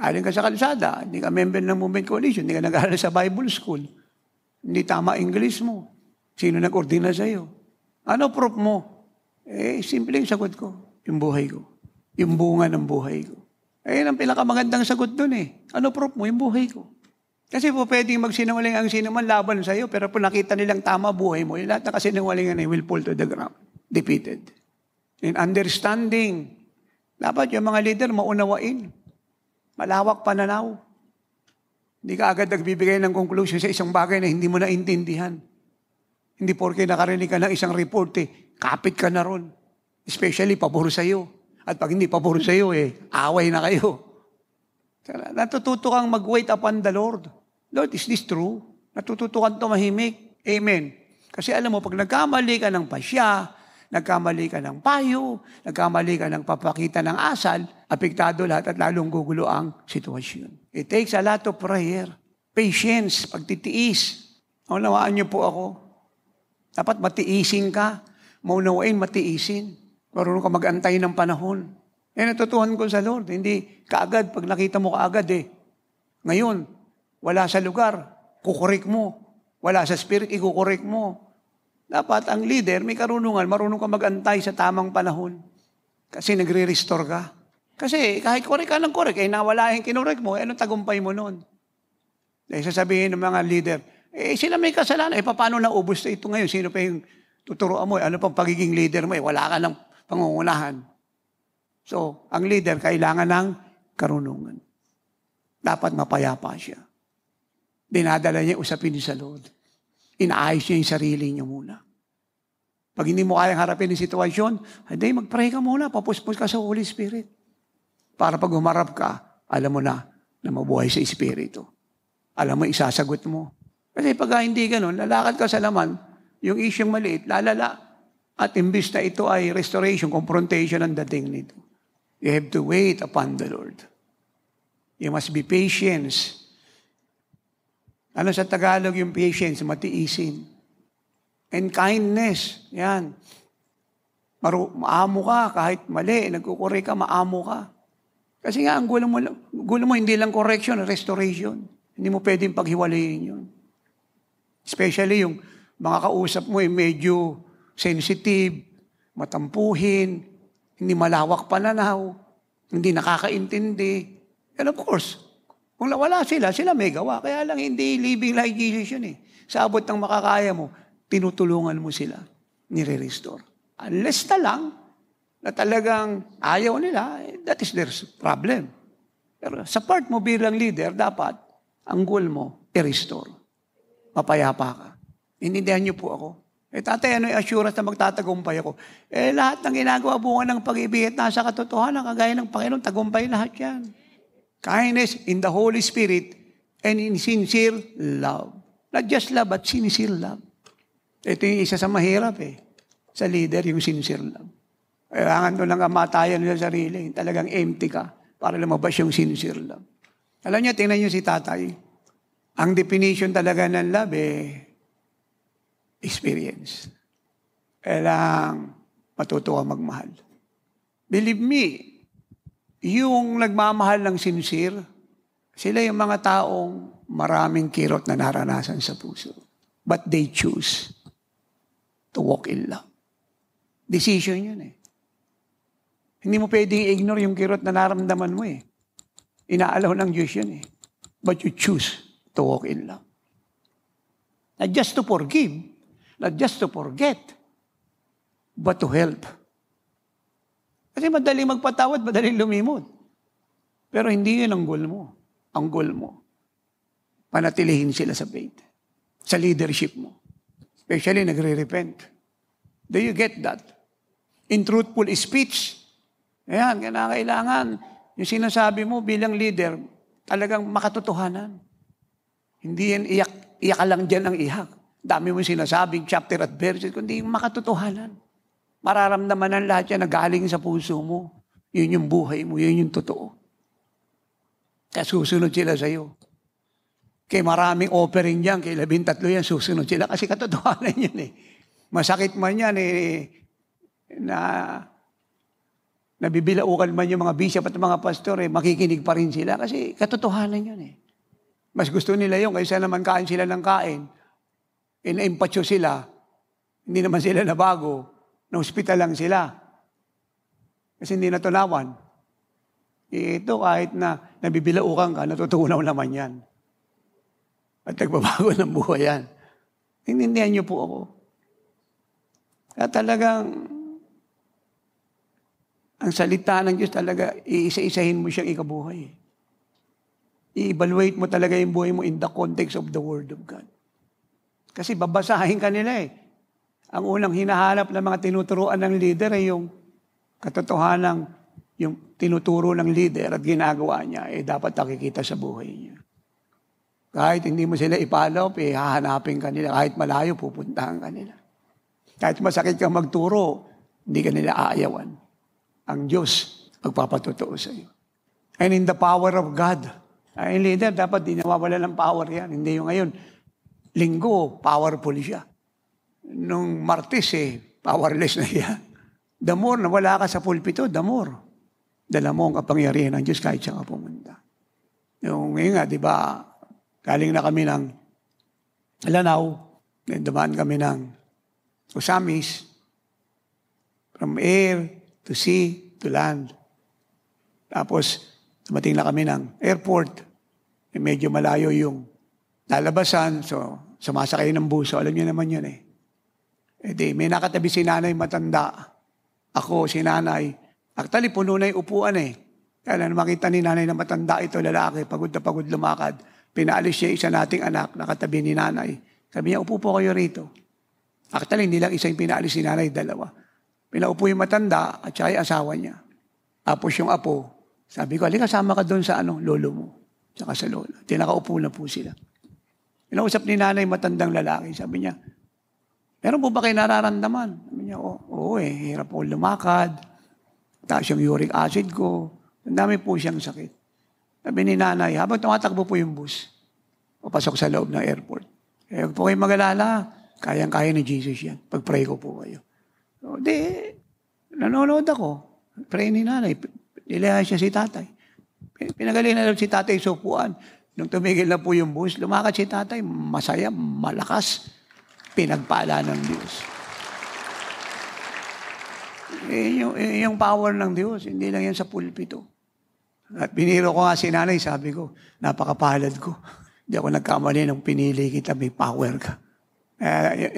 Aling ka sa kalsada, hindi ka member ng Movement Coalition, hindi ka nag-aaral sa Bible School, hindi tama English mo. Sino nag-ordina sa'yo? Ano proof mo? Simple yung sagot ko. Yung buhay ko. Yung bunga ng buhay ko. Ang pinakamagandang sagot dun eh. Ano proof mo? Yung buhay ko. Kasi po pwedeng magsinungaling ang sino man laban sa'yo, pero kung nakita nilang tama buhay mo, yung lahat na kasinungalingan ay will fall to the ground. Defeated. In understanding, dapat yung mga leader maunawain. Malawak pananaw. Hindi ka agad nagbibigay ng conclusion sa isang bagay na hindi mo naintindihan. Hindi porke nakarinig ka ng isang report kapit ka na ron. Especially pabor sa'yo. At pag hindi pabor sa'yo, away na kayo. Natututo kang mag-wait upon the Lord. Lord, is this true? Natututo kang tumahimik. Amen. Kasi alam mo, pag nagkamali ka ng pasya, nagkamali ka ng payo, nagkamali ka ng papakita ng asal, apektado lahat at lalong gugulo ang sitwasyon. It takes a lot of prayer, patience, pagtitiis. Maunawaan niyo po ako. Dapat matiisin ka. Maunawain, matiisin. Marunong ka mag-antay ng panahon. Natutuhan ko sa Lord. Hindi kaagad, pag nakita mo kaagad Ngayon, wala sa lugar, kukorek mo. Wala sa spirit, ikukorek mo. Dapat ang leader, may karunungan, marunong ka mag-antay sa tamang panahon. Kasi nagre-restore ka. Kasi kahit korek ka ng korek, nawala yung kinorek mo, anong tagumpay mo noon? Dahil sasabihin ng mga leader, sila may kasalanan, paano naubos na ito ngayon? Sino pa yung tuturuan mo? Ano pang pagiging leader mo? Wala ka ng pangungunahan. So, ang leader, kailangan ng karunungan. Dapat mapayapa siya. Dinadala niya usapin niya sa Lord. Inaayos niya yung sarili niya muna. Pag hindi mo kayang harapin yung sitwasyon, hindi, mag-pray ka muna, papuspos ka sa Holy Spirit. Para pag humarap ka, alam mo na mabuhay sa Espiritu. Alam mo, isasagot mo. Kasi pag hindi ganun, lalakad ka sa laman, yung isyong maliit, lalala. At imbis na ito ay restoration, confrontation ang dating nito. You have to wait upon the Lord. You must be patient. Ano sa Tagalog yung patience? Matiisin. And kindness. Yan. Maamo ka kahit mali. Nagkukuri ka, maamo ka. Kasi nga, ang gulo mo hindi lang correction, restoration. Hindi mo pwedeng paghiwalayin yun. Especially yung mga kausap mo medyo sensitive, matampuhin, hindi malawak pananaw, hindi nakakaintindi. And of course, kung wala sila may gawa. Kaya lang hindi living like Jesus yun eh. Sa abot ng makakaya mo, tinutulungan mo sila, nire-restore. Unless na lang, na talagang ayaw nila, that is their problem. Pero sa part mo bilang leader, dapat ang goal mo, i-restore. Mapayapa ka. Inindihan niyo po ako. Tatay, ano yung assurance na magtatagumpay ako? Lahat ng ginagawa bunga ng pag-ibig at nasa katotohanan, kagaya ng Panginoon, tagumpay lahat yan. Kindness in the Holy Spirit and in sincere love. Not just love, but sincere love. Ito yung isa sa mahirap sa leader, yung sincere love. Kailangan doon lang kamatayan sa sarili. Talagang empty ka para lumabas yung sincere love. Alam niyo, tingnan niyo si tatay. Ang definition talaga ng love experience. Kailangan matuto ka magmahal. Believe me, yung nagmamahal ng sincere, sila yung mga taong maraming kirot na naranasan sa puso. But they choose to walk in love. Decision yun Hindi mo pwedeng ignore yung kirot na naramdaman mo Inaalaw ng Diyos yun But you choose to walk in love. Not just to forgive, not just to forget, but to help. Kasi madaling magpatawad, madaling lumimot. Pero hindi yun ang goal mo. Ang goal mo, panatilihin sila sa faith, sa leadership mo. Especially nagre-repent. Do you get that? In truthful speech, ayan, kailangan, yung sinasabi mo bilang leader, talagang makatotohanan. Hindi yan iyak ka lang dyan ang iyak. Dami mo sinasabing chapter at verses, kundi yung makatotohanan. Mararamdaman ng lahat yan na galing sa puso mo. Yun yung buhay mo, yun yung totoo. Kaya susunod sila sa'yo. Kaya maraming offering dyan, kaya 13 yan, susunod sila. Kasi katotohanan yun Masakit man yan na nabibilaukan man yung mga bishop at mga pastor, makikinig pa rin sila kasi katotohanan yun Mas gusto nila yun kaysa naman kain sila ng kain. Ina-impatyo sila. Hindi naman sila nabago. Na-hospital lang sila. Kasi hindi natunawan. Ito kahit na nabibilaukan ka, natutunaw naman yan. At nagbabago ng buhay yan. Inindihan niyo po ako. Kaya talagang ang salita ng Diyos talaga, iisa-isahin mo siyang ikabuhay. I-evaluate mo talaga yung buhay mo in the context of the Word of God. Kasi babasahin ka nila Ang unang hinahanap ng mga tinuturuan ng leader ay yung katotohanan, yung tinuturo ng leader at ginagawa niya, dapat nakikita sa buhay niya. Kahit hindi mo sila ipalaw, hahanapin ka nila. Kahit malayo, pupuntahan ka nila. Kahit masakit kang magturo, hindi ka nila aayawan. Ang Diyos magpapatotoo sa iyo. And in the power of God, ay leader, dapat di nawawala ng power yan. Hindi yung ngayon, linggo, powerful siya. Nung Martes, powerless na yan. The more na wala ka sa pulpito, the more. Dala mo ang kapangyarihan ng Diyos kahit siya ka pumunta. Yung ngayon nga, di ba, galing na kami ng Lanao, dumaan kami ng Usamis, from air to sea to land. Tapos, dumating na kami ng airport. Medyo malayo yung lalabasan. So, sumasakay ng buso. Alam niyo naman yun may nakatabi si nanay matanda. Ako, si nanay. Actually, puno na yung upuan Kaya na makita ni nanay na matanda ito, lalaki, pagod na pagod lumakad. Pinaalis siya isa nating anak, nakatabi ni nanay. Sabi niya, upo po kayo rito. Actually, hindi lang isa yung pinaalis ni nanay, dalawa. Pinaupo yung matanda at saka yung asawa niya. Tapos yung apo, sabi ko, halika, kasama ka doon sa lolo mo. Tsaka sa lola. Tinakaupo na po sila. Inausap ni nanay matandang lalaki. Sabi niya, meron po ba kayo nararamdaman? Sabi niya, oo hirap po lumakad. Taas yung uric acid ko. Ang dami po siyang sakit. Sabi ni nanay, habang tumatakbo po yung bus, papasok sa loob ng airport. Huwag po kayong mag-alala. Kayang-kaya ni Jesus yan. Pag-pray ko po kayo. So, nanonood ako. Pray ni nanay. Nilayan siya si tatay. Pinagaling na si tatay sa upuan. Nung tumigil na po yung bus, lumakad si tatay, masaya, malakas, pinagpala ng Diyos. Yung power ng Diyos, hindi lang yan sa pulpito. At biniro ko nga si nanay, sabi ko, napakapalad ko. Hindi ako nagkamali nung pinili kita, may power ka.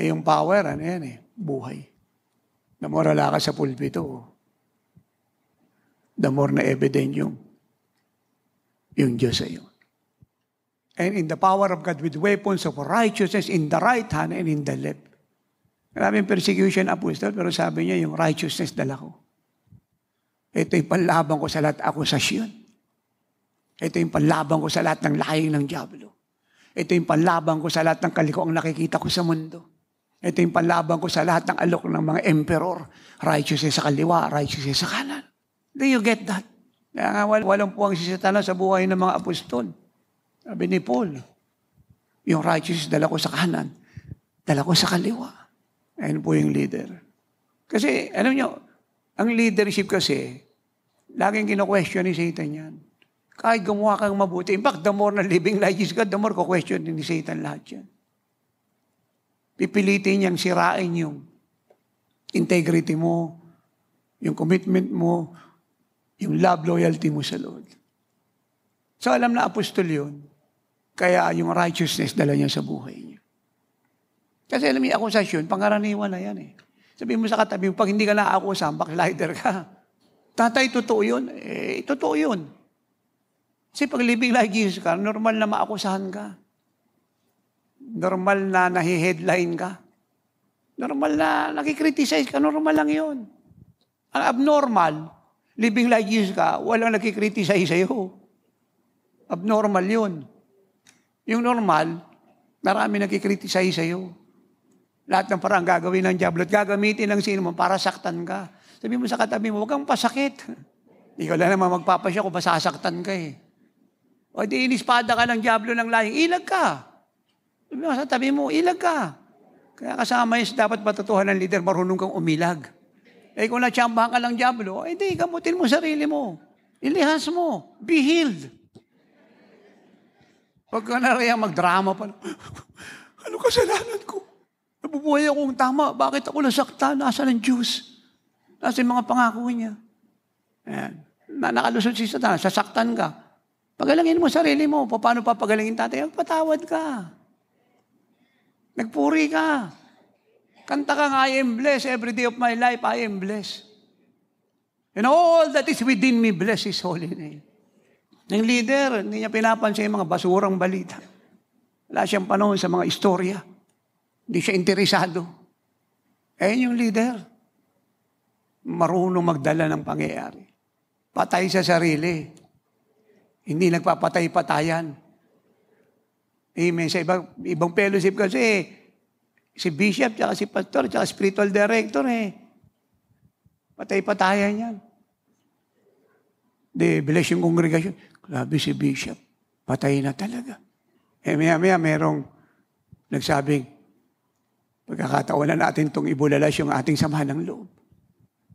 Yung power, ano yan buhay. The more wala ka sa pulpito, the more na evident yung Diyos sa iyo. And in the power of God with weapons of righteousness in the right hand and in the left. Maraming persecution, apostol, pero sabi niya, yung righteousness dala ko. Ito yung panlaban ko sa lahat akusasyon. Ito yung panlaban ko sa lahat ng lahing ng diablo. Ito yung panlaban ko sa lahat ng kalikuang nakikita ko sa mundo. Ito yung panlaban ko sa lahat ng alok ng mga emperor. Righteousness sa kaliwa, righteousness sa kanan. Do you get that? Kaya nga walang puwang si Satanas sa buhay ng mga apostol. Sabi ni Paul, yung righteousness dala ko sa kanan, dala ko sa kaliwa. Ayun po yung leader. Kasi, alam nyo, ang leadership kasi, laging kino-question ni Satan yan. Kahit gumawa kang mabuti. In fact, the more na living like is God, the more ko-question ni Satan lahat yan. Pipilitin niyang sirain yung integrity mo, yung commitment mo, yung love, loyalty mo sa Lord. So alam na apostol yun, kaya yung righteousness dala niya sa buhay niya. Kasi alam niya, akusasyon, pangaraniwan na yan Sabihin mo sa katabi mo, pag hindi ka na-akusahan, backlighter ka. Tatay, totoo yun? Totoo yun. Kasi pag living like Jesus ka, normal na maakusahan ka. Normal na nahi-headline ka. Normal na nakikriticize ka, normal lang yun. Ang abnormal, living like Jesus ka, walang nakikriticize sa'yo. Abnormal yun. Yung normal, marami nakikriticize sa'yo. Lahat ng parang gagawin ng diablo at gagamitin ng sino mo para saktan ka. Sabi mo sa katabi mo, huwag kang pasakit. Ikaw lang naman magpapasya kung masasaktan ka O di inispada ka ng diablo ng lahing, ilag ka. Sabi mo sa tabi mo, ilag ka. Kaya kasama yun, dapat matutuhan ng leader, marunong kang umilag. Kung natsambahan ka ng diablo, di, gamutin mo sarili mo. Ilihas mo. Be healed. Huwag ka na rin magdrama pa. Ano kasalanan ko? Nabubuhay akong tama. Bakit ako nasaktan? Nasa ng Diyos? Nasa yung mga pangako niya. Ayan. Nakalusot si Satan. Sasaktan ka. Pagalangin mo sarili mo. Paano papagalangin tatay? Patawad ka. Nagpuri ka. Kanta ka nga, I am blessed. Every day of my life, I am blessed. And all that is within me, bless His holy name. Yung leader, hindi niya pinapansin yung mga basurang balita. Wala siyang panahon sa mga istorya. Hindi siya interesado. Ayun yung leader. Marunong magdala ng pangyayari. Patay sa sarili. Hindi nagpapatay-patayan. Amen. Sa ibang fellowship kasi, si bishop, tsaka si pastor, tsaka spiritual director, patay-patayan yan. Bless yung congregation. Grabe si bishop. Patay na talaga. Maya-maya merong nagsabing, pagkakataon na natin itong ibulalas yung ating samahan ng loob.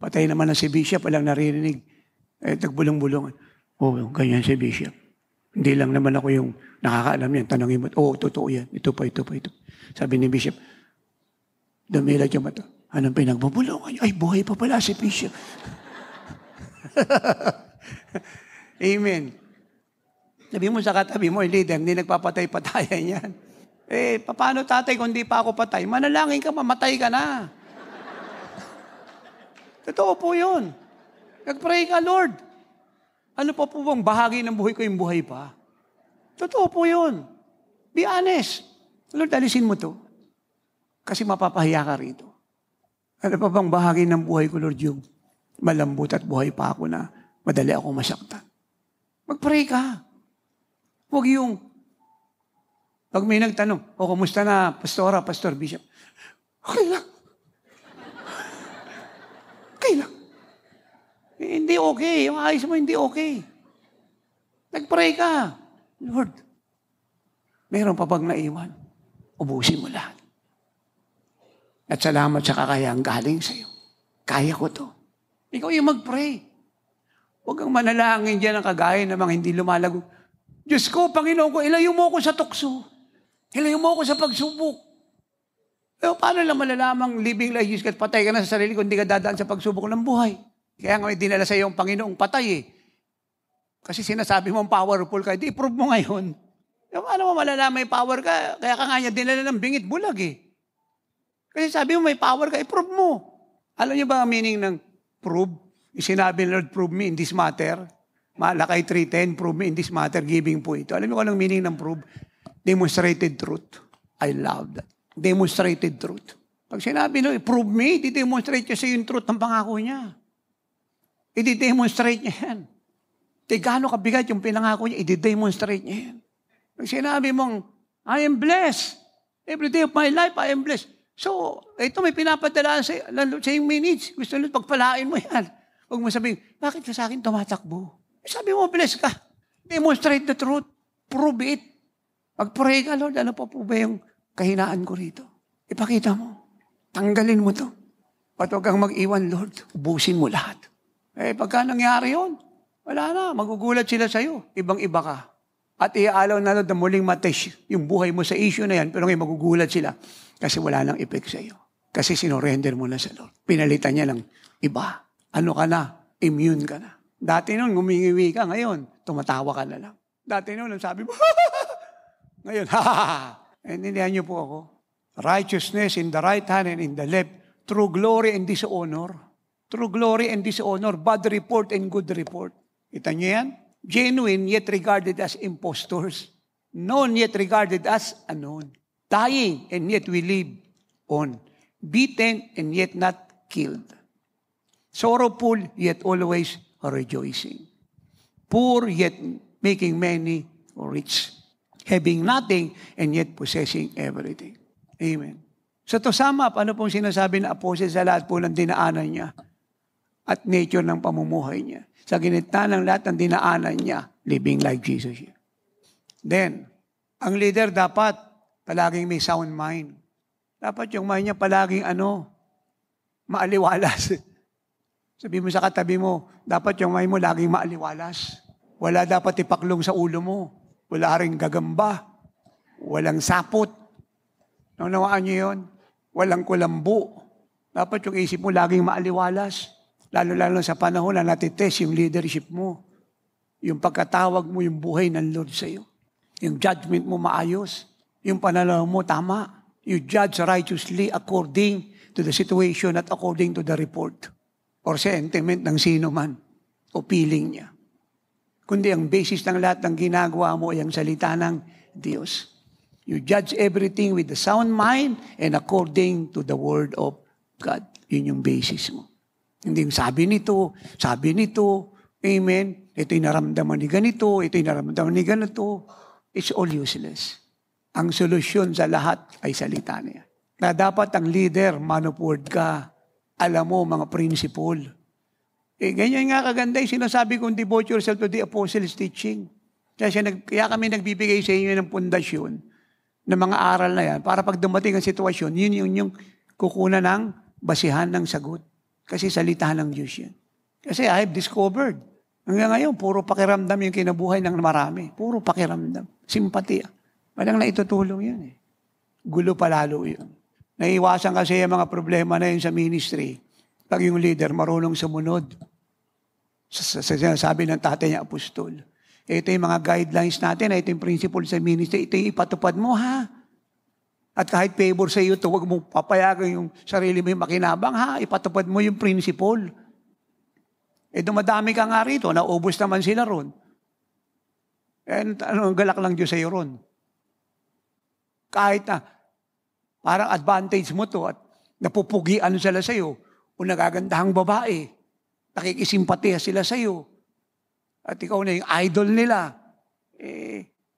Patay naman na si bishop, walang naririnig. Nagbulong-bulungan. Ganyan si bishop. Hindi lang naman ako yung nakakaalam yan. Tanongin mo, totoo yan. Ito pa. Sabi ni bishop, dumilag yung mata. Anong pinagbubulungan? Ay, buhay pa pala si bishop. Amen. Sabi mo sa katabi mo, leader, hindi nagpapatay-patayan yan. Paano tatay kung hindi pa ako patay? Manalangin ka, mamatay ka na. Totoo po yun. Nag-pray ka, Lord. Ano pa po bang bahagi ng buhay ko yung buhay pa? Totoo po yun. Be honest. Lord, alisin mo to. Kasi mapapahiya ka rito. Ano pa bang bahagi ng buhay ko, Lord, yung malambot at buhay pa ako na madali ako masaktan? Mag-pray ka. Huwag yung, pag may nagtanong, kumusta na, pastora, pastor, bishop? Okay lang. Okay lang. Hindi okay. Yung ayos mo, hindi okay. Nag-pray ka. Lord, meron pa bang naiwan? Ubusin mo lahat. At salamat sa kakayang galing sa'yo. Kaya ko to. Ikaw yung mag-pray. Huwag kang manalangin dyan ang kagaya ng mga hindi lumalago. Diyos ko, Panginoon ko, ilayo mo ako sa tukso. Ilayo mo ako sa pagsubok. Pero paano lang malalamang living like Jesus, kahit patay ka na sa sarili kung hindi ka dadaan sa pagsubok ng buhay? Kaya nga may dinala sa iyo ang Panginoong patay eh. Kasi sinasabi mo powerful ka, di prove mo ngayon. Paano mo malalaman may power ka? Kaya ka nga niya dinala ng bingit bulag eh. Kasi sabi mo may power ka, i-prove mo. Alam niyo ba ang meaning ng prove? Sinabi ng Lord, prove me in this matter. Malakay 3:10, prove me in this matter, giving po ito. Alam niyo kung anong meaning ng prove? Demonstrated truth. I love that. Demonstrated truth. Pag sinabi nyo, prove me, i-demonstrate niya sa yung truth ng pangako niya. I-demonstrate niya yan. Gaano kabigat yung pinangako niya, i-demonstrate niya yan. Pag sinabi mong, I am blessed. Every day of my life, I am blessed. So, ito may pinapadala sa yung minutes. Gusto nyo, pagpalain mo yan. Huwag mo sabihin, bakit ka sa akin tumatakbo? Sabi mo, blessed ka. Demonstrate the truth. Prove it. Pag-pray ka, Lord, ano pa po ba yung kahinaan ko rito? Ipakita mo. Tanggalin mo to. At huwag kang mag-iwan, Lord. Ubusin mo lahat. Pagka nangyari yun, wala na. Magugulat sila sa'yo. Ibang-iba ka. At iaalaw na Lord na muling matesh yung buhay mo sa issue na yan, pero ngayon magugulat sila kasi wala nang effect sa'yo. Kasi sinorender mo na sa Lord. Pinalitan niya ng iba. Ano ka na? Immune ka na. Dati nun, ngumingiwi ka. Ngayon, tumatawa ka na lang. Dati nun, sabi mo, ngayon, Intindihan niyo po ako. Righteousness in the right hand and in the left. True glory and dishonor. True glory and dishonor. Bad report and good report. Kita niyo yan? Genuine yet regarded as impostors. Known yet regarded as unknown. Dying and yet we live on. Beaten and yet not killed. Sorrowful yet always rejoicing. Poor yet making many rich. Having nothing and yet possessing everything. Amen. So to sum up, ano pong sinasabi ng apostle sa lahat po ng dinaanan niya at nature ng pamumuhay niya. Sa ginitna ng lahat ng dinaanan niya, living like Jesus. Then, ang leader dapat palaging may sound mind. Dapat yung mind niya palaging maaliwalas. Sabi mo sa katabi mo, dapat yung mind mo laging maaliwalas. Wala dapat ipaklong sa ulo mo. Wala rin gagamba. Walang sapot. Naunawaan niyo yun? Walang kulambo. Dapat yung isip mo laging maaliwalas. Lalo-lalo sa panahon na natitest yung leadership mo. Yung pagkatawag mo, yung buhay ng Lord sa iyo. Yung judgment mo maayos. Yung pananaw mo tama. You judge righteously according to the situation at according to the report or sentiment ng sino man o feeling niya. Kundi ang basis ng lahat ng ginagawa mo ay ang salita ng Diyos. You judge everything with the sound mind and according to the word of God. Yun yung basis mo. Hindi yung sabi nito, amen, ito'y naramdaman ni ganito, ito'y naramdaman ni ganito. It's all useless. Ang solusyon sa lahat ay salita niya. Na dapat ang leader, man of word ka, alam mo mga principle. Ganyan nga kaganda yung sinasabi kong devote yourself to the apostles' teaching. Kaya kami nagbibigay sa inyo ng pundasyon ng mga aral na yan para pag dumating ang sitwasyon, yun yung kukunan ng basihan ng sagot. Kasi salita ng Diyos yan. Kasi I have discovered, hanggang ngayon, puro pakiramdam yung kinabuhay ng marami. Puro pakiramdam. Simpatiya. Walang naitutulong yun eh. Gulo palalo yun. Naiwasan kasi yung mga problema na yun sa ministry. Pag yung leader marunong sumunod sa sinasabi ng tatay niya apostol. Ito yung mga guidelines natin, ito yung principle sa ministry, ito yung ipatupad mo ha. At kahit favor sa iyo, huwag mong papayagan yung sarili mo yung makinabang ha, ipatupad mo yung principle. Dumadami ka nga rito, naubos naman sila ron. Galak lang Diyos sa iyo ron. Kahit na, parang advantage mo to at napupugian sila sa iyo, o nagagandahang babae, nakikisimpatiya sila sa iyo, at ikaw na yung idol nila,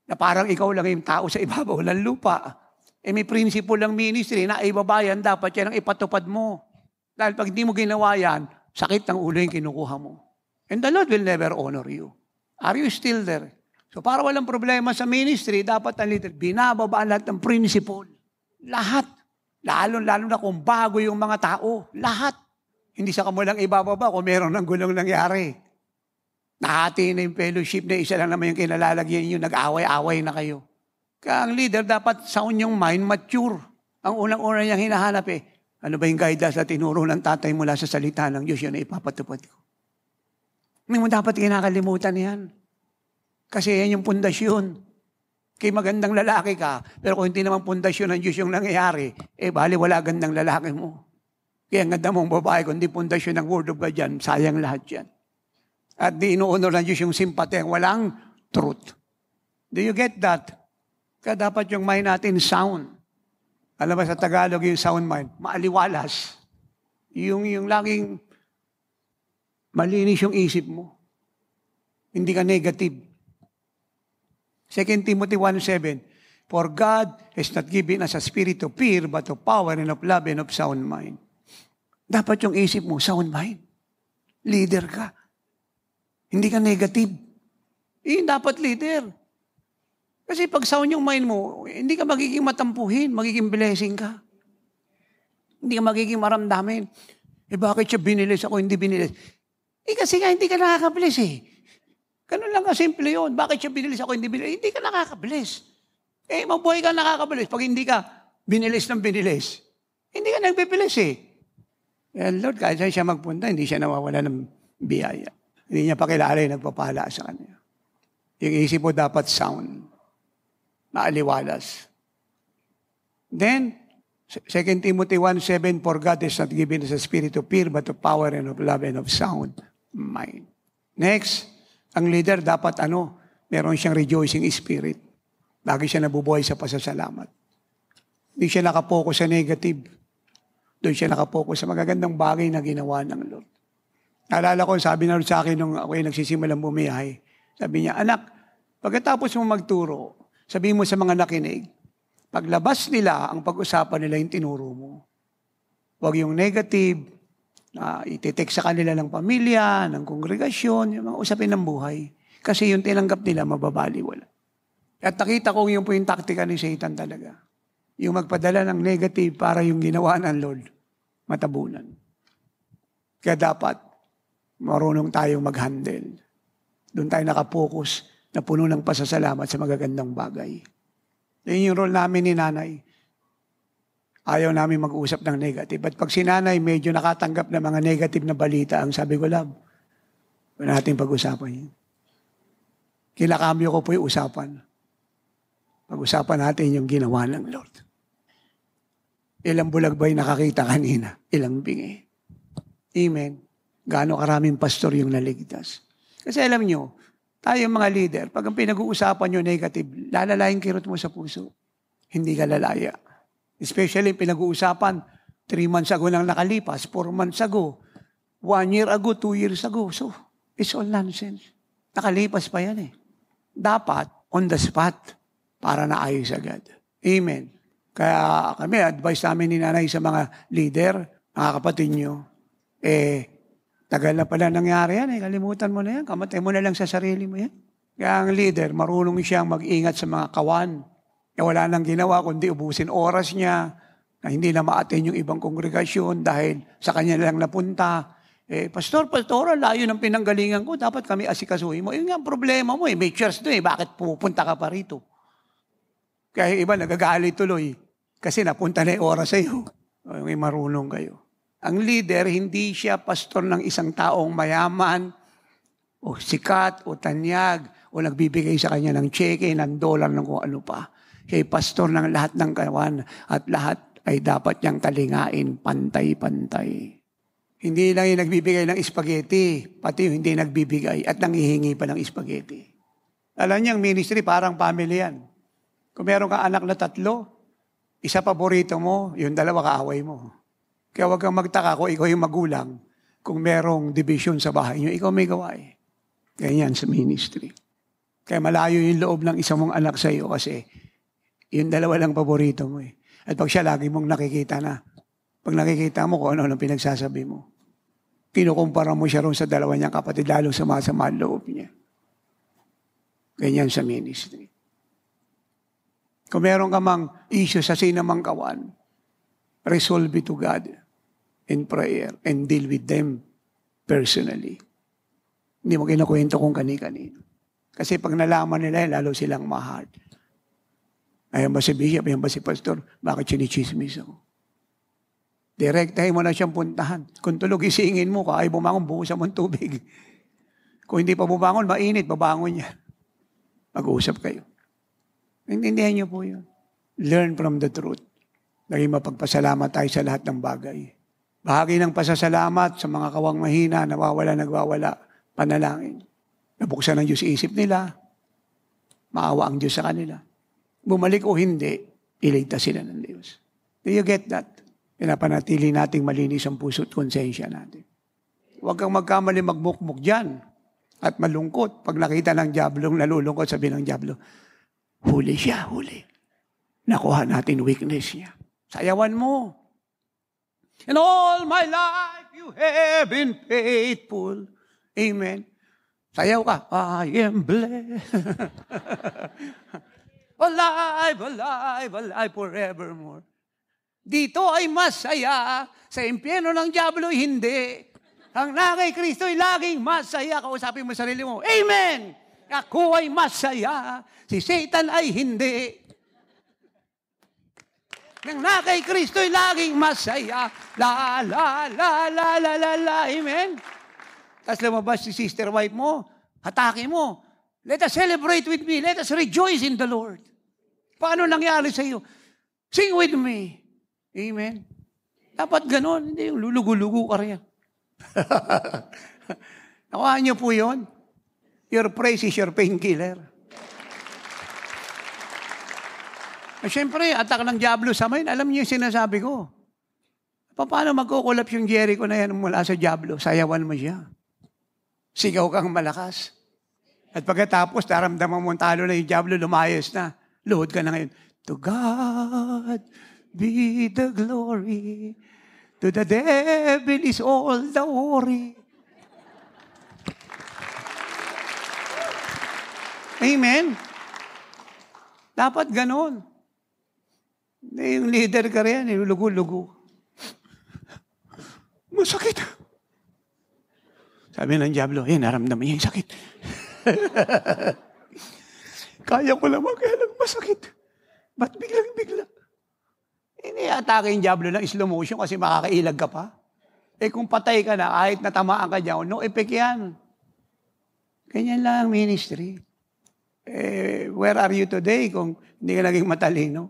na parang ikaw lang yung tao sa ibabaw ng lupa. May principle ng ministry na ibabayan, dapat yan ang ipatupad mo. Dahil pag hindi mo ginawa yan, sakit ng ulo yung kinukuha mo. And the Lord will never honor you. Are you still there? So para walang problema sa ministry, dapat ang leader, binababaan lahat ng principle. Lahat. Lalo na kung bago yung mga tao. Lahat. Hindi sa kamulang ibababa kung meron ng gulong nangyari. Nahati na yung fellowship na isa lang naman yung kinalalagyan nyo, nag-away-away na kayo. Kaya ang leader, dapat sound yung mind mature. Ang unang-una niyang hinahanap ano ba yung guidance na tinuro ng tatay mula sa salita ng Diyos, yun na ipapatupad ko. Hindi mo dapat kinakalimutan yan. Kasi yan yung pundasyon. Kaya magandang lalaki ka, pero kung hindi naman pundasyon ng Diyos yung nangyayari, bali wala gandang lalaki mo. Kaya ang ganda mong babae, kung hindi pundasyon ng Word of God yan, sayang lahat yan. At di inuunor ng Diyos yung simpateng, walang truth. Do you get that? Kaya dapat yung mind natin sound. Alam mo sa Tagalog yung sound mind, maaliwalas. Yung laging malinis yung isip mo. Hindi ka negative. 2 Timothy 1:7, For God has not given us a spirit of fear, but of power and of love and of sound mind. Dapat yung isip mo, sound mind. Leader ka. Hindi ka negative. Dapat leader. Kasi pag sound yung mind mo, hindi ka magiging matampuhin, magiging blessing ka. Hindi ka magiging maramdamin. Bakit siya binilis ako, hindi binilis? Kasi nga hindi ka nakaka-bless Ganun lang kasimple yun. Bakit siya binilis ako, hindi binilis? Hindi ka nakaka-bless. Mabuhay ka nakaka-bless. Pag hindi ka binilis ng binilis, hindi ka nagbibilis Lord, kahit saan siya magpunta, hindi siya nawawala ng biyaya. Hindi niya pakilala yung nagpapala sa kanya. Yung isip mo dapat sound. Maaliwalas. Then, 2 Timothy 1:7, For God has not given us a spirit of fear, but of power and of love and of sound mind. Next, ang leader dapat meron siyang rejoicing spirit. Lagi siya nabubuhay sa pasasalamat. Hindi siya nakapokus sa negative. Doon siya nakapokus sa magagandang bagay na ginawa ng Lord. Naalala ko, sabi na rin sa akin nung ako ay nagsisimulang bumiyahe. Sabi niya, anak, pagkatapos mo magturo, sabi mo sa mga nakinig, paglabas nila, ang pag-usapan nila yung tinuro mo. Huwag yung negative, na ititek sa kanila ng pamilya, ng kongregasyon, yung mga usapin ng buhay. Kasi yung tinanggap nila, mababaliwala. At nakita ko yung po yung taktika ni Satan talaga. Yung magpadala ng negative para yung ginawa ng Lord, matabunan. Kaya dapat, marunong tayong mag-handle. Doon tayo nakapokus na puno ng pasasalamat sa magagandang bagay. Yan yung role namin ni nanay. Ayaw namin mag-usap ng negative. At pag si nanay medyo nakatanggap ng mga negative na balita, ang sabi ko, love, huwag natin pag-usapan yun. Kinakambyo ko po yung usapan. Pag-usapan natin yung ginawa ng Lord. Ilang bulag ba yung nakakita kanina? Ilang bingi. Amen. Gaano karaming pastor yung naligtas. Kasi alam nyo, tayo mga leader, pag ang pinag-uusapan nyo negative, lalalayin kirot mo sa puso. Hindi ka lalaya. Especially pinag-uusapan, 3 months ago nang nakalipas, 4 months ago, 1 year ago, 2 years ago. So, it's all nonsense. Nakalipas pa yan Dapat, on the spot, para naayos agad. Amen. Kaya kami, advice namin ni nanay sa mga leader, mga kapatid nyo, tagal na pala nangyari yan kalimutan mo na yan, kamatay mo na lang sa sarili mo yan. Kaya ang leader, marunong siyang mag-ingat sa mga kawan. Wala nang ginawa, kundi ubusin oras niya, na hindi na ma-attend yung ibang kongregasyon dahil sa kanya lang napunta. Pastora, layo ng pinanggalingan ko, dapat kami asikasuhin mo. Yun nga ang problema mo may church doon bakit pupunta ka pa rito? Kaya iba nagagalit tuloy, kasi napunta na yung oras sa'yo. May marunong kayo. Ang leader, hindi siya pastor ng isang taong mayaman, o sikat, o tanyag, o nagbibigay sa kanya ng cheque, ng dollar, ng kung ano pa. Siya pastor ng lahat ng kawan, at lahat ay dapat niyang talingain, pantay-pantay. Hindi lang yung nagbibigay ng spaghetti, pati yung hindi nagbibigay, at nangihingi pa ng spaghetti. Alam niyo, ang ministry parang family yan. Kung meron kang anak na 3, isa paborito mo, yung 2 kaaway mo. Kaya huwag kang magtaka kung ikaw yung magulang, kung merong division sa bahay niyo, ikaw may gawain. Ganyan sa ministry. Kaya malayo yung loob ng isang mong anak sa iyo kasi yung 2 lang paborito mo At pag siya lagi mong nakikita na, pag nakikita mo kung ano pinagsasabi mo, kinukumpara mo siya ron sa 2 niyang kapatid, lalo sa masama ang loob niya. Ganyan sa ministry. Kung meron ka mang issue sa sinamang kawan, resolve it to God in prayer and deal with them personally. Hindi mo kinakwento kung kani-kanino. Kasi pag nalaman nila, lalo silang mahal. Ayan ba si Bishop, ayan ba si Pastor, bakit sinichismis ako? Direktahin mo na siyang puntahan. Kung tulog isingin mo, kaya bumangon, buhusan mo ng tubig. Kung hindi pa bumangon, mainit, babangon niya. Mag-uusap kayo. Intindihan niyo po yun. Learn from the truth. Naging mapagpasalamat tayo sa lahat ng bagay. Bahagi ng pasasalamat sa mga kawang mahina, nawawala, nagwawala, panalangin. Nabuksan ng Diyos isip nila, maawa ang Diyos sa kanila. Bumalik o hindi, iligtas sila ng Diyos. Do you get that? Pinapanatili nating malinis ang puso at konsensya natin. Huwag kang magkamali magmukmuk dyan at malungkot. Pag nakita ng diablong nalulungkot, sabi ng diablo, huli siya, huli. Nakuha natin weakness niya. Sayawan mo. In all my life, you have been faithful. Amen. Sayaw ka. I am blessed. Alive, alive, alive forevermore. Dito ay masaya. Sa impyerno ng diablo, hindi. Ang kay Kristo ay laging masaya. Kausapin mo sarili mo. Amen! Ako ay masaya. Si Satan ay hindi. Nang kay Kristo ay laging masaya. La, la, la, la, la, la, la. Amen? Tapos lumabas si sister wife mo. Hatake mo. Let us celebrate with me. Let us rejoice in the Lord. Paano nangyari sa iyo? Sing with me. Amen? Dapat ganon. Hindi yung lulugo-lugo ka rin. Nakuha niyo po yun? Your praise is your painkiller. Siyempre, atak ng diablo sa main. Alam niyo yung sinasabi ko. Paano magkukulap yung Jericho na yan mula sa diablo? Sayawan mo siya. Sigaw kang malakas. At pagkatapos, naramdaman mo talo na yung diablo, lumayas na. Luhod ka na ngayon. To God be the glory. To the devil is all the worry. Amen? Dapat ganon. Yung leader ka rin, lugo-lugo. Masakit. Sabi ng diablo, naramdaman niya yung sakit. Kaya ko naman, kaya lang masakit. Ba't biglang-bigla? Ini-atake yung diablo ng slow motion kasi makakailag ka pa. Kung patay ka na, kahit natamaan ka dyan, no effect yan. Ganyan lang ang ministry. Where are you today kung hindi ka naging matalino?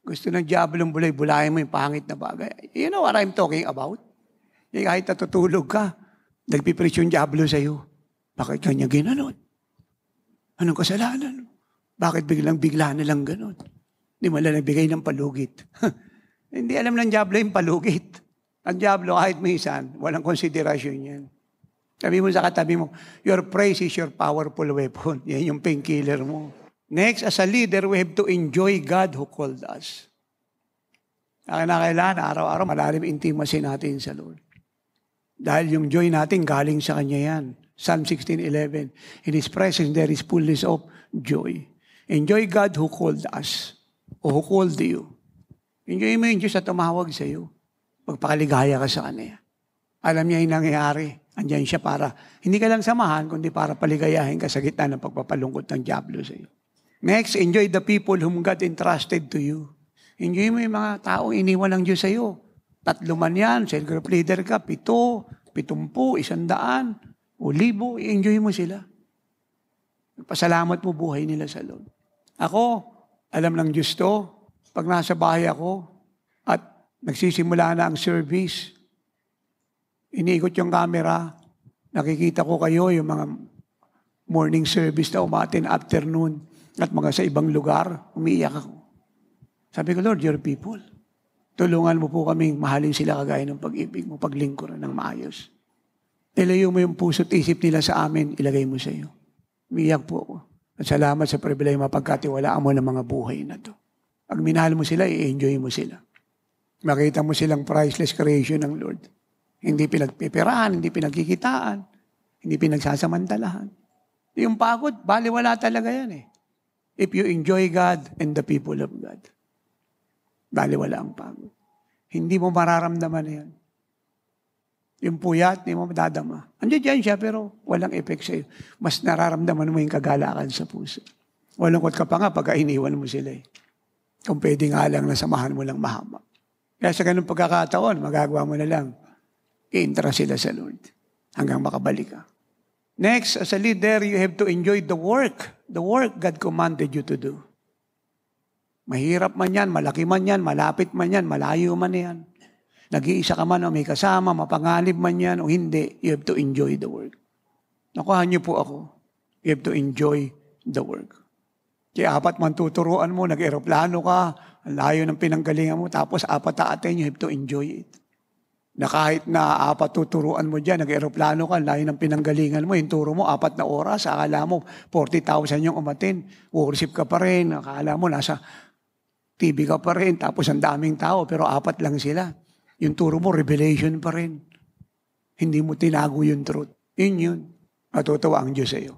Gusto ng diablong bulay-bulayan mo yung pangit na bagay. You know what I'm talking about? Kahit natutulog ka, nagpipreach yung diablo sa'yo. Bakit kanya ginanon? Anong kasalanan? Bakit biglang-bigla na lang ganon? Hindi mo lang nagbigay ng palugit. Hindi alam ng diablo yung palugit. Ang diablo, kahit minsan, walang konsiderasyon yan. Sabi mo sa katabi mo, your praise is your powerful weapon. Yan yung painkiller mo. Next, as a leader, we have to enjoy God who called us. Kailangan, araw-araw, malalim intimacy natin sa Lord. Dahil yung joy natin, galing sa Kanya yan. Psalm 16:11. In His presence, there is fullness of joy. Enjoy God who called us. O who called you. Enjoy mo yung Diyos na tumawag sa iyo. Magpakaligaya ka sa Kanya. Alam niya yung nangyayari. Andiyan siya para, hindi ka lang samahan, kundi para paligayahin ka sa gitna ng pagpapalungkot ng diablo sa iyo. Next, enjoy the people whom God entrusted to you. Enjoy mo yung mga taong iniwan ng Diyos sa iyo. 3 man yan, cell group leader ka, 7, 70, 100, o 1,000, i-enjoy mo sila. Pasalamat mo buhay nila sa Lord. Ako, alam ng Diyos to, pag nasa bahay ako, at nagsisimula na ang service, iniikot yung camera, nakikita ko kayo, yung mga morning service na umatin, afternoon, at mga sa ibang lugar, umiiyak ako. Sabi ko, Lord, your people, tulungan mo po kaming mahalin sila kagaya ng pag-ibig mo, paglingkuran ng maayos. Nilayo mo yung puso't isip nila sa amin, ilagay mo sa iyo. Umiiyak po ako. At salamat sa pribilehyo mapagkatiwalaan mo ng mga buhay na to. Pag minahal mo sila, i-enjoy mo sila. Makita mo silang priceless creation ng Lord. Hindi pinagpipirahan, hindi pinagkikitaan, hindi pinagsasamantalahan. Yung pagod, baliwala talaga yan eh. If you enjoy God and the people of God, baliwala ang pagod. Hindi mo mararamdaman yan. Yung puyat, hindi mo madadama. Andiyan dyan siya, pero walang effect sa'yo. Mas nararamdaman mo yung kagalakan sa puso. Walungkot ka pa nga pagka iniwan mo sila eh. Kung pwede nga lang na samahan mo lang mahama. Kaya sa ganung pagkakataon, magagawa mo na lang, i-intra sila sa Lord hanggang makabalik ka. Next, as a leader, you have to enjoy the work God commanded you to do. Mahirap man yan, malaki man yan, malapit man yan, malayo man yan. Nag-iisa ka man o may kasama, mapanganib man yan o hindi, you have to enjoy the work. Nakuha niyo po ako. You have to enjoy the work. Kaya apat man tuturuan mo, nag-aeroplano ka, ang layo ng pinanggalingan mo, tapos apat atin, you have to enjoy it. Na kahit na apat tuturuan mo dyan, nag-aeroplano ka, ang layo ng pinanggalingan mo, yung turo mo, 4 na oras, akala mo, 40,000 yung umatin, worship ka pa rin, akala mo, nasa TV ka pa rin, tapos ang daming tao, pero 4 lang sila. Yung turo mo, revelation pa rin. Hindi mo tinago yung truth. Yun. Matutuwa ang Diyos sa iyo.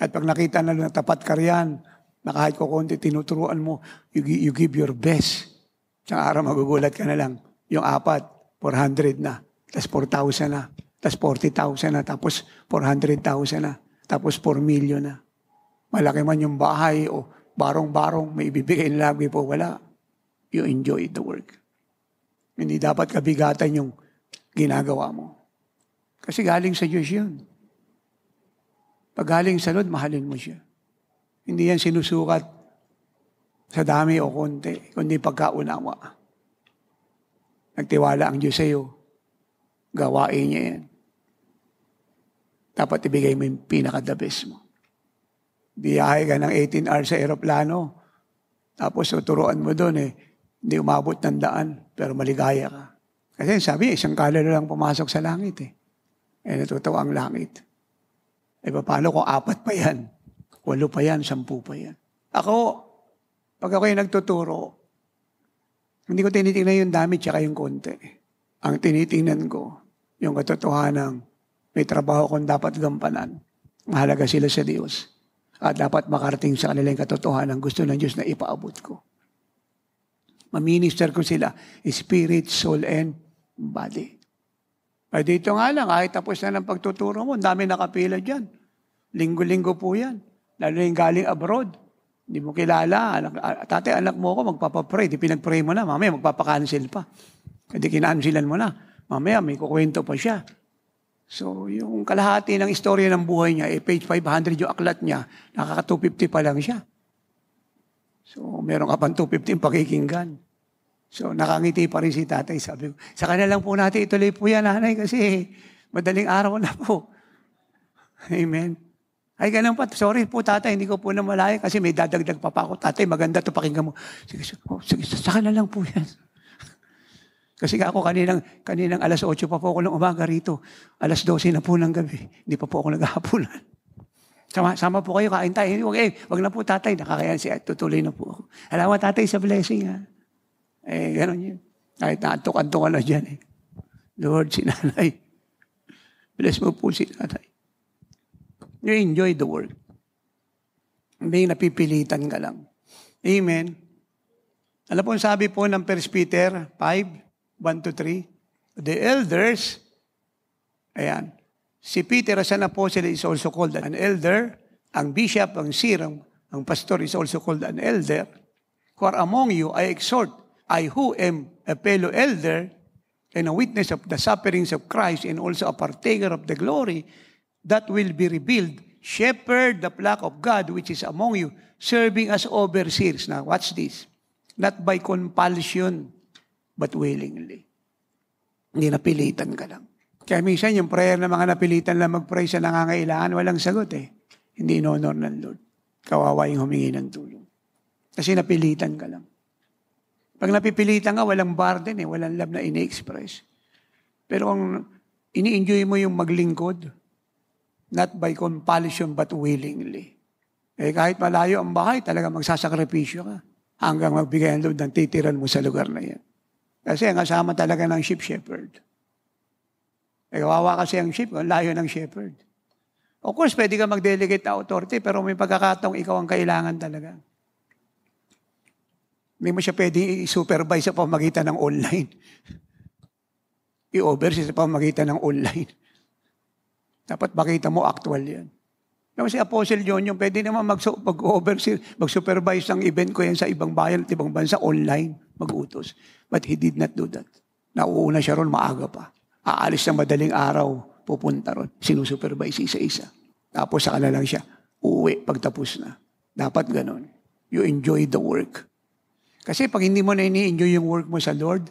At pag nakita na tapat ka riyan, na kahit kukunti tinuturuan mo, you give your best. Sa araw magugulat ka na lang. Yung 4, 400 na. Tapos 4,000 na. Tapos 40,000 na. Tapos 400,000 na. Tapos 4 million na. Malaki man yung bahay o barong-barong, may ibibigay na lagi po. Wala. You enjoy the work. Hindi dapat kabigatan yung ginagawa mo. Kasi galing sa Diyos yun. Pag galing sa Lord, mahalin mo siya. Hindi yan sinusukat sa dami o konti, kundi pagkaunawa. Nagtiwala ang Diyos sa iyo, gawain niya yan. Dapat ibigay mo yung pinaka-the best mo. Biyahe ka ng 18 hours sa aeroplano, tapos tuturuan mo doon hindi umabot ng daan, pero maligaya ka. Kasi sabi, isang kalalo lang pumasok sa langit natutuwa ang langit. Paano kung 4 pa yan? 8 pa yan, 10 pa yan. Ako, pag ako'y nagtuturo, hindi ko tinitingnan yung dami tsaka yung konti. Ang tinitingnan ko, yung katotohanan, may trabaho kong dapat gampanan. Mahalaga sila sa Diyos. At dapat makarating sa kanila yung katotohanan gusto ng Diyos na ipaabot ko. Maminister ko sila, spirit, soul, and body. Ay dito nga lang, kahit tapos na ng pagtuturo mo, ang dami nakapila dyan. Linggo-linggo po yan. Lalo yung galing abroad. Hindi mo kilala. Tatay, anak mo ako, magpapapray. Di pinag-pray mo na. Mamaya, magpapakancel pa. Hindi kinansilan mo na. Mamaya, may kukwento pa siya. So, yung kalahati ng istorya ng buhay niya, page 500 yung aklat niya, nakaka-250 pa lang siya. So, meron ka pang 250 pakikinggan. So, nakangiti pa rin si tatay. Sabi ko, sa kanya lang po natin ituloy po yan, nanay, kasi madaling araw na po. Amen. Ay, ganun pa. Sorry po, tatay, hindi ko po na malaya kasi may dadagdag pa ako. Tatay, maganda to pakinggan mo. Sige, sa kanya lang po yan. Kasi ako kaninang alas 8 pa po ako ng umaga rito. Alas 12 na po ng gabi. Hindi pa po ako naghahapunan. Sama po kayo, kain tayo. Wag na po tatay, nakakayan siya. Tutuloy na po ako. Alam mo tatay sa blessing ha. Gano'n yun. Kahit naantok-antok ka na dyan Lord, si nanay. Bless mo po si nanay. You enjoy the work. Hindi napipilitan ka lang. Amen. Alam po, sabi po ng 1 Peter 5:1-3, the elders, si Peter as an apostle is also called an elder. Ang bishop, ang seer, ang pastor is also called an elder. For among you, I exhort, I who am a fellow elder and a witness of the sufferings of Christ and also a partaker of the glory that will be revealed, shepherd the flock of God which is among you, serving as overseers. Now, watch this. Not by compulsion, but willingly. Hindi napilitan ka lang. Kaya minsan yung prayer ng mga napilitan lang mag-pray sa nangangailangan, walang sagot Hindi in-honor ng Lord. Kawawa yung humingi ng tulong. Kasi napilitan ka lang. Pag napipilitan ka, walang burden walang love na ini-express. Pero kung ini-enjoy mo yung maglingkod, not by compulsion but willingly. Kahit malayo ang bahay, talaga magsasakripisyo ka hanggang magbigay ang Lord ng titiran mo sa lugar na yan. Kasi ang kasama talaga ng shepherd. Kawawa kasi ang sheep, ang layo ng shepherd. Of course, pwede ka mag-delegate na authority, pero may pagkakataong ikaw ang kailangan talaga. Hindi mo siya pwede i-supervise sa pamagitan ng online. I-oversee sa pamamagitan ng online. Dapat makita mo actual yan. Yung si Apostle John, yung pwede naman mag-oversee, mag-supervise ng event ko yan sa ibang bayan at ibang bansa online, mag-utos. But he did not do that. Nauuna siya ron, maaga pa. Aalis ng madaling araw, pupunta ron. Sinusupervise isa-isa. Tapos saka na lang siya, uuwi pagtapos na. Dapat ganon. You enjoy the work. Kasi pag hindi mo na ini-enjoy yung work mo sa Lord,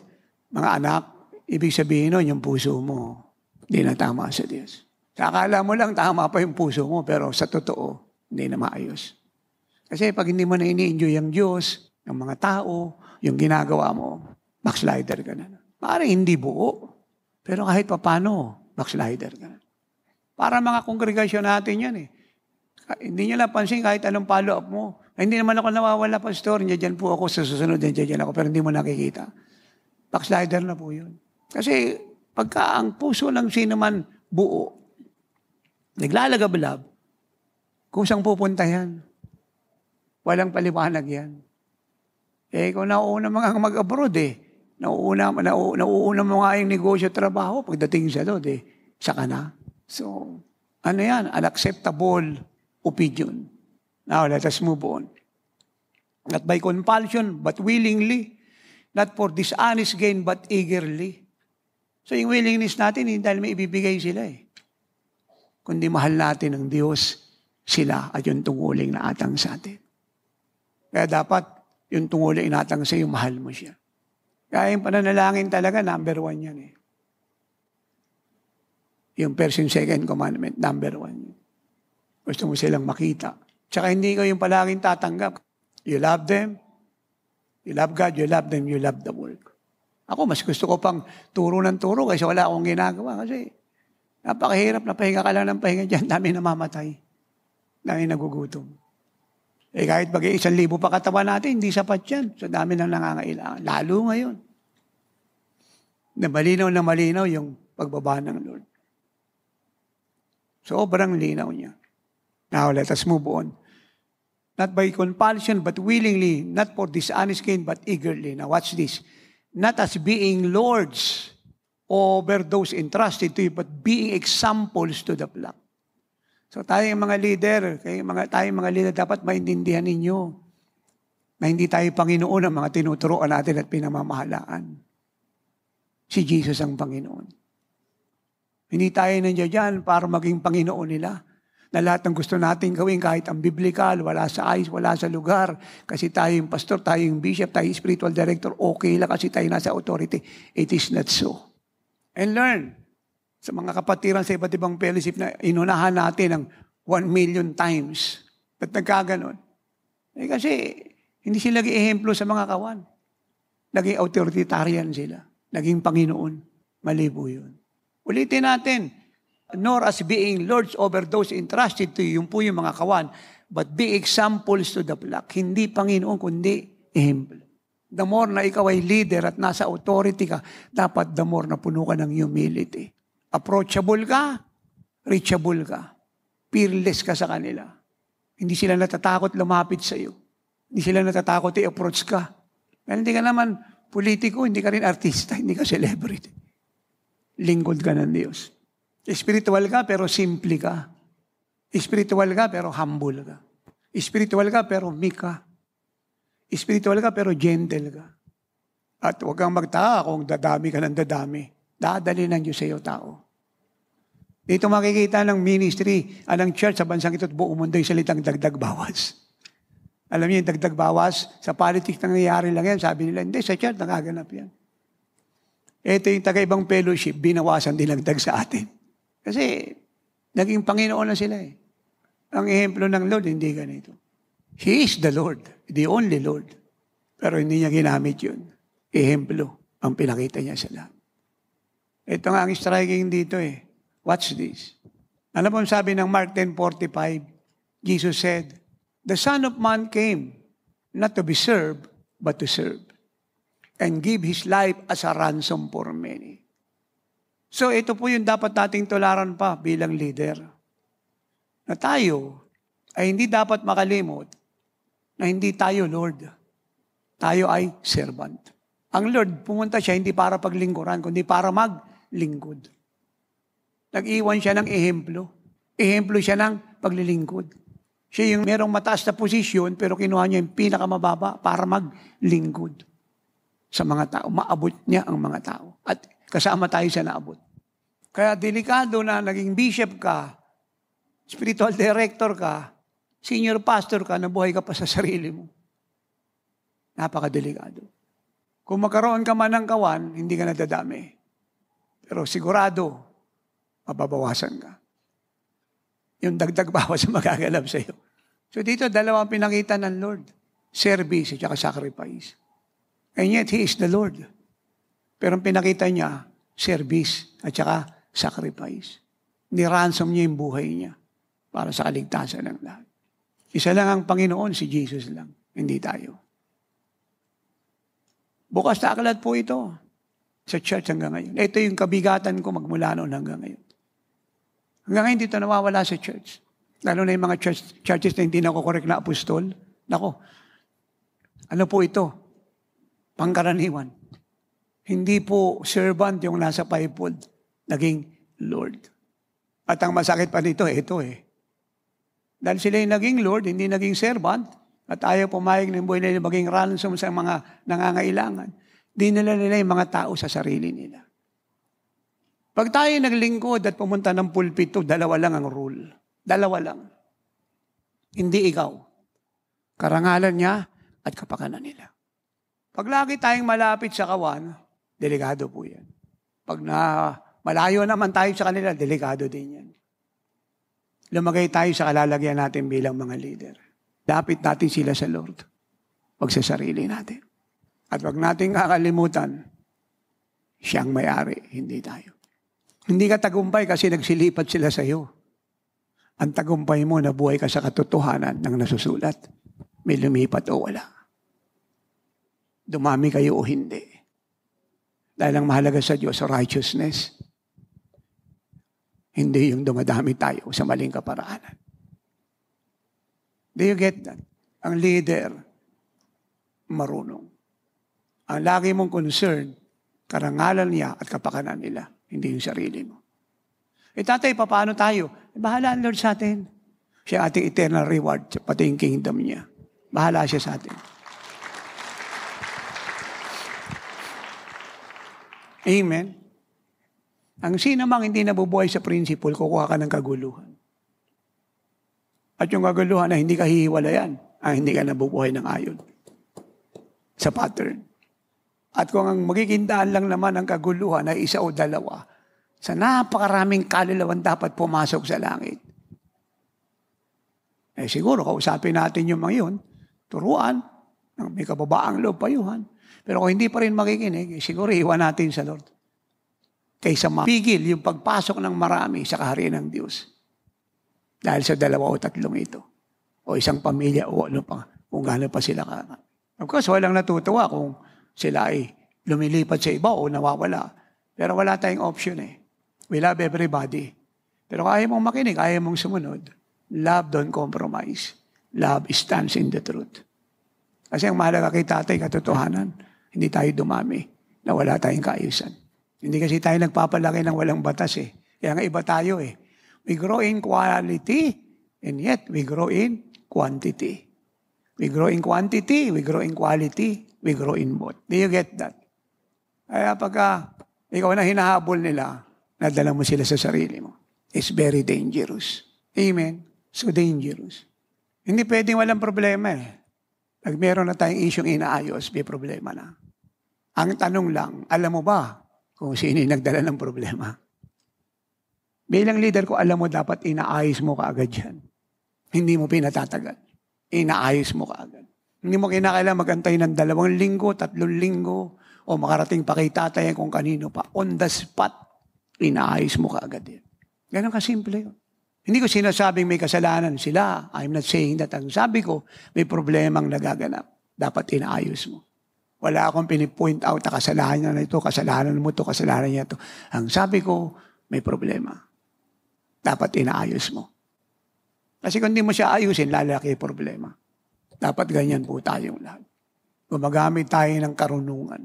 mga anak, ibig sabihin nun, yung puso mo, hindi na tama sa Diyos. Akala mo lang tama pa yung puso mo, pero sa totoo, hindi na maayos. Kasi pag hindi mo na ini-enjoy yung Diyos, yung mga tao, yung ginagawa mo, backslider ka na. Parang hindi buo. Pero kahit papano, backslider ka na. Para mga kongregasyon natin yan eh. Hindi nyo lang pansin kahit anong follow-up mo. Hindi naman ako nawawala, pastor. Diyan po ako sa susunod. Diyan ako. Pero hindi mo nakikita. Backslider na po yun. Kasi pagka ang puso ng sino man buo, naglalagablab, kung saan pupunta yan? Walang paliwanag yan. Kung nauuna mga mag-abroad nauuna mo nga yung negosyo trabaho pagdating sa doon saka na. So, ano yan? Unacceptable opinion. Now, let us move on. Not by compulsion, but willingly. Not for dishonest gain, but eagerly. So, yung willingness natin, hindi dahil may ibibigay sila kundi mahal natin ng Diyos sila at yung tunguling na atang sa atin. Kaya dapat yung tunguling inatang sa iyo, mahal mo siya. Kaya yung pananalangin talaga, number 1 yan Yung first and second commandment, number 1. Gusto mo silang makita. Tsaka hindi ko yung palaging tatanggap. You love them, you love God, you love them, you love the work. Ako, mas gusto ko pang turo ng turo kasi wala akong ginagawa. Kasi napakahirap na pahinga ka lang ng pahinga dyan. Dami namamatay. Dami nagugutom. Kahit bagay 1,000 pa katawan natin, hindi sapat yan. So dami nang nangangailangan. Lalo ngayon. Na malinaw yung pagbaba ng Lord. Sobrang linaw niya. Now, let us move on. Not by compulsion, but willingly, not for dishonest gain, but eagerly. Now, watch this. Not as being lords over those entrusted to you, but being examples to the flock. So, tayong mga leader, tayong mga leader, dapat maintindihan ninyo na hindi tayo Panginoon ang mga tinuturoan natin at pinamamahalaan. Si Jesus ang Panginoon. Hindi tayo nandiyan dyan para maging Panginoon nila. Na lahat ng gusto natin gawin kahit ang biblical, wala sa ayos, wala sa lugar. Kasi tayo yung pastor, tayo yung bishop, tayo yung spiritual director, okay lang kasi tayo nasa authority. It is not so. And learn sa mga kapatiran sa iba't ibang fellowship na inunahan natin ng 1 million times. Ba't nagkaganon? Kasi hindi sila naging ehemplo sa mga kawan. Naging authoritarian sila. Naging Panginoon. Mali po yun. Ulitin natin. Nor as being lords over those entrusted to you, yung po yung mga kawan, but be examples to the flock. Hindi Panginoon, kundi ehemplo. The more na ikaw ay leader at nasa authority ka, dapat the more na puno ka ng humility. Approachable ka, reachable ka. Fearless ka sa kanila. Hindi sila natatakot lumapit sa iyo. Hindi sila natatakot i-approach ka. Well, hindi ka naman politiko, hindi ka rin artista, hindi ka celebrity. Lingkod ka ng Diyos. Spiritual ka pero simple ka. Spiritual ka pero humble ka. Spiritual ka pero meek ka. Spiritual ka pero gentle ka. At huwag kang magtaka kung dadami ka ng dadami. Dadali ng Diyos sa iyo tao. Dito makikita ng ministry, ng church sa bansang ito at buong mundo yung salitang dagdag bawas. Alam niyo yung dagdag bawas, sa politics nangyayari lang yan. Sabi nila, hindi, sa church nakaganap yan. Ito yung taga-ibang fellowship, binawasan dinagdag sa atin. Kasi naging Panginoon na sila Ang ehemplo ng Lord, hindi ganito. He is the Lord, the only Lord. Pero hindi niya ginamit yun. Ehemplo ang pinakita niya sa lahat. Ito nga ang striking dito Watch this. Ano po sabi ng Mark 10:45? Jesus said, the Son of Man came not to be served, but to serve. And give His life as a ransom for many. So ito po yung dapat nating tularan pa bilang leader. Na tayo ay hindi dapat makalimot na hindi tayo Lord. Tayo ay servant. Ang Lord, pumunta siya hindi para paglingkuran, kundi para paglingkod. Nag-iwan siya ng ehemplo. Ehemplo siya ng paglilingkod. Siya yung merong mataas na posisyon, pero kinuha niya yung pinakamababa para maglingkod sa mga tao. Maabot niya ang mga tao. At kasama tayo sa naabot. Kaya delikado na naging bishop ka, spiritual director ka, senior pastor ka, nabuhay ka pa sa sarili mo. Napakadelikado. Kung magkaroon ka man ng kawan, hindi ka nadadami. Pero sigurado, mababawasan ka. Yung dagdag bawas ang magagalap sa iyo. So dito, dalawang pinakita ng Lord. Service at saka sacrifice. And yet, He is the Lord. Pero ang pinakita niya, service at saka sacrifice. Ni-ransom niya yung buhay niya para sa kaligtasan ng lahat. Isa lang ang Panginoon, si Jesus lang. Hindi tayo. Bukas na aklat po ito sa church hanggang ngayon. Ito yung kabigatan ko magmula noon hanggang ngayon. Hanggang ngayon dito nawawala sa church. Lalo na yung mga churches na hindi nakukorek na apostol. Nako, ano po ito? Pangkaraniwan. Hindi po servant yung nasa fivefold. Naging Lord. At ang masakit pa nito, ito eh. Dahil sila yung naging Lord, hindi naging servant, at ayaw pumayag ng buhay nila maging ransom sa mga nangangailangan, dinala nila yung mga tao sa sarili nila. Pag tayo naglingkod at pumunta ng pulpito, dalawa lang ang rule. Dalawa lang. Hindi ikaw. Karangalan niya at kapakanan nila. Pag lagi tayong malapit sa kawan, delikado po yan. Pag malayo naman tayo sa kanila, delikado din yan. Lumagay tayo sa kalalagyan natin bilang mga leader. Lapit natin sila sa Lord. Huwag sa sarili natin. At huwag natin kakalimutan, siyang may-ari, hindi tayo. Hindi ka tagumpay kasi nagsilipat sila sa iyo. Ang tagumpay mo, nabuhay ka sa katotohanan ng nasusulat. May lumipat o wala. Dumami kayo o hindi. Dahil ang mahalaga sa Diyos, righteousness. Hindi yung dumadami tayo sa maling kaparaanan. Do you get that? Ang leader, marunong. Ang lagi mong concern, karangalan niya at kapakanan nila, hindi yung sarili mo. Tatay, paano tayo? Bahala ang Lord sa atin. Siya ating eternal reward, pati yung kingdom niya. Bahala siya sa atin. Amen. Ang sinamang hindi nabubuhay sa principle, kukuha ka ng kaguluhan. At yung kaguluhan na hindi ka hihiwalayan, hindi ka nabubuhay ng ayon sa pattern. At kung ang magiging daan lang naman ang kaguluhan ay isa o dalawa, sa napakaraming kaluluwan dapat pumasok sa langit. Siguro, kausapin natin yung mga yun, turuan, may kababaang loob payuhan. Pero kung hindi pa rin makikinig, siguro iwan natin sa Lord. Kaysa mapigil yung pagpasok ng marami sa kaharian ng Diyos. Dahil sa 2 o 3 ito. O isang pamilya o ano pa, kung gano'n pa sila ka. Of course, walang natutuwa kung sila ay lumilipat sa iba o nawawala. Pero wala tayong option eh. We love everybody. Pero kaya mong makinig, kaya mong sumunod. Love don't compromise. Love stands in the truth. Kasi ang mahalaga kay tatay, katotohanan, hindi tayo dumami na wala tayong kaayusan. Hindi kasi tayo nagpapalaki ng walang batas eh. Kaya nga iba tayo eh. We grow in quality and yet we grow in quantity. We grow in quantity, we grow in quality, we grow in both. Do you get that? Kaya pagka ikaw na hinahabol nila, nadala mo sila sa sarili mo. It's very dangerous. Amen? So dangerous. Hindi pwedeng walang problema eh. Pag meron na tayong isyong inaayos, may problema na. Ang tanong lang, alam mo ba kung sino yung nagdala ng problema? Bilang leader ko, alam mo dapat inaayos mo kaagad yan. Hindi mo pinatatagal. Inaayos mo kaagad. Hindi mo kinakailangan magantay ng 2 linggo, 3 linggo, o makarating pa kay tatay kung kanino pa. On the spot, inaayos mo kaagad yan. Ganon kasimple yun. Hindi ko sinasabing may kasalanan sila. I'm not saying that. Ang sabi ko, may problemang nagaganap. Dapat inaayos mo. Wala akong pinipoint out na kasalanan na ito, kasalanan mo ito, kasalanan niya ito. Ang sabi ko, may problema. Dapat inaayos mo. Kasi kung hindi mo siya ayusin, lalaki yung problema. Dapat ganyan po tayong lahat. Gumagamit tayo ng karunungan.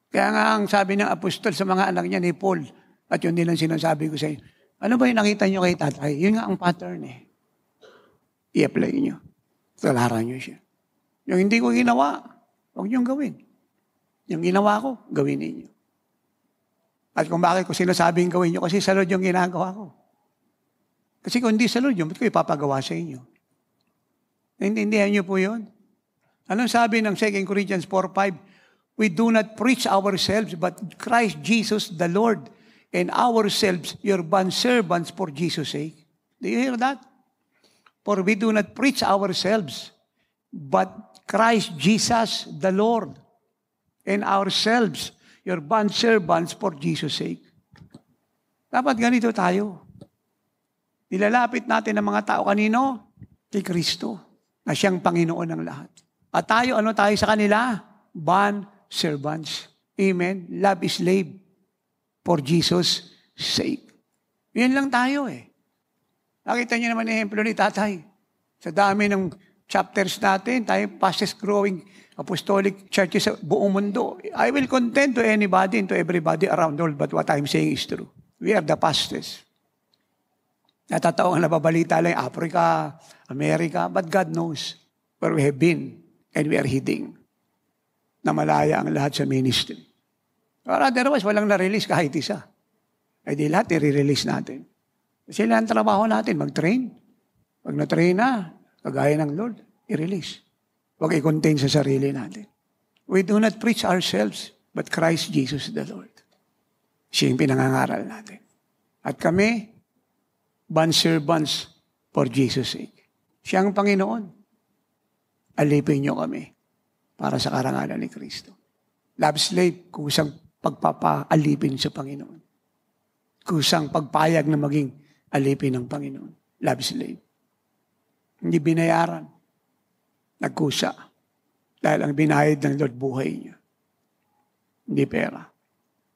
Kaya nga ang sabi ng apostol sa mga anak niya ni Paul, At yun din ang sinasabi ko sa inyo. Ano ba yung nakita nyo kay tatay? Yun nga ang pattern eh. I-apply nyo. Tularan nyo siya. Yung hindi ko ginawa, huwag nyo gawin. Yung ginawa ko, gawin ninyo. At kung bakit ko sinasabing gawin nyo, kasi sa Lord yung ginagawa ko. Kasi kung hindi sa Lord, ba't ko ipapagawa sa inyo? Naintindihan nyo po yun? Anong sabi ng 2 Corinthians 4:5? We do not preach ourselves, but Christ Jesus the Lord, and ourselves your bondservants for Jesus' sake. Do you hear that? For we do not preach ourselves, but Christ Jesus the Lord, and ourselves your bondservants for Jesus' sake. Dapat ganito tayo. Nilalapit natin ang mga tao kanino? Kay Kristo, na siyang Panginoon ng lahat. At tayo, ano tayo sa kanila? Bondservants. Amen? Love is slave for Jesus' sake. Yan lang tayo eh. Nakita niyo naman ehemplo ni tatay. Sa dami ng chapters natin, tayo fastest growing apostolic churches sa buong mundo. I will contend to anybody and to everybody around the world, but what I'm saying is true. We are the fastest. Natataong nababalita lang Africa, America, but God knows where we have been and we are heading. Na malaya ang lahat sa ministry. Or otherwise, walang na-release kahit isa. Ay di lahat i-release natin. Kasi lang ang trabaho natin, mag-train. Pag na-train na, kagaya ng Lord, i-release. Huwag i-contain sa sarili natin. We do not preach ourselves, but Christ Jesus the Lord. Siya yung pinangangaral natin. At kami, bondservants for Jesus' sake. Siya ang Panginoon. Alipin niyo kami para sa karangalan ni Kristo. Love slave, kusang pagpapaalipin sa Panginoon. Kusang pagpayag na maging alipin ng Panginoon. Love slave. Hindi binayaran. Nagkusa. Dahil ang binayad ng Lord buhay niya. Hindi pera.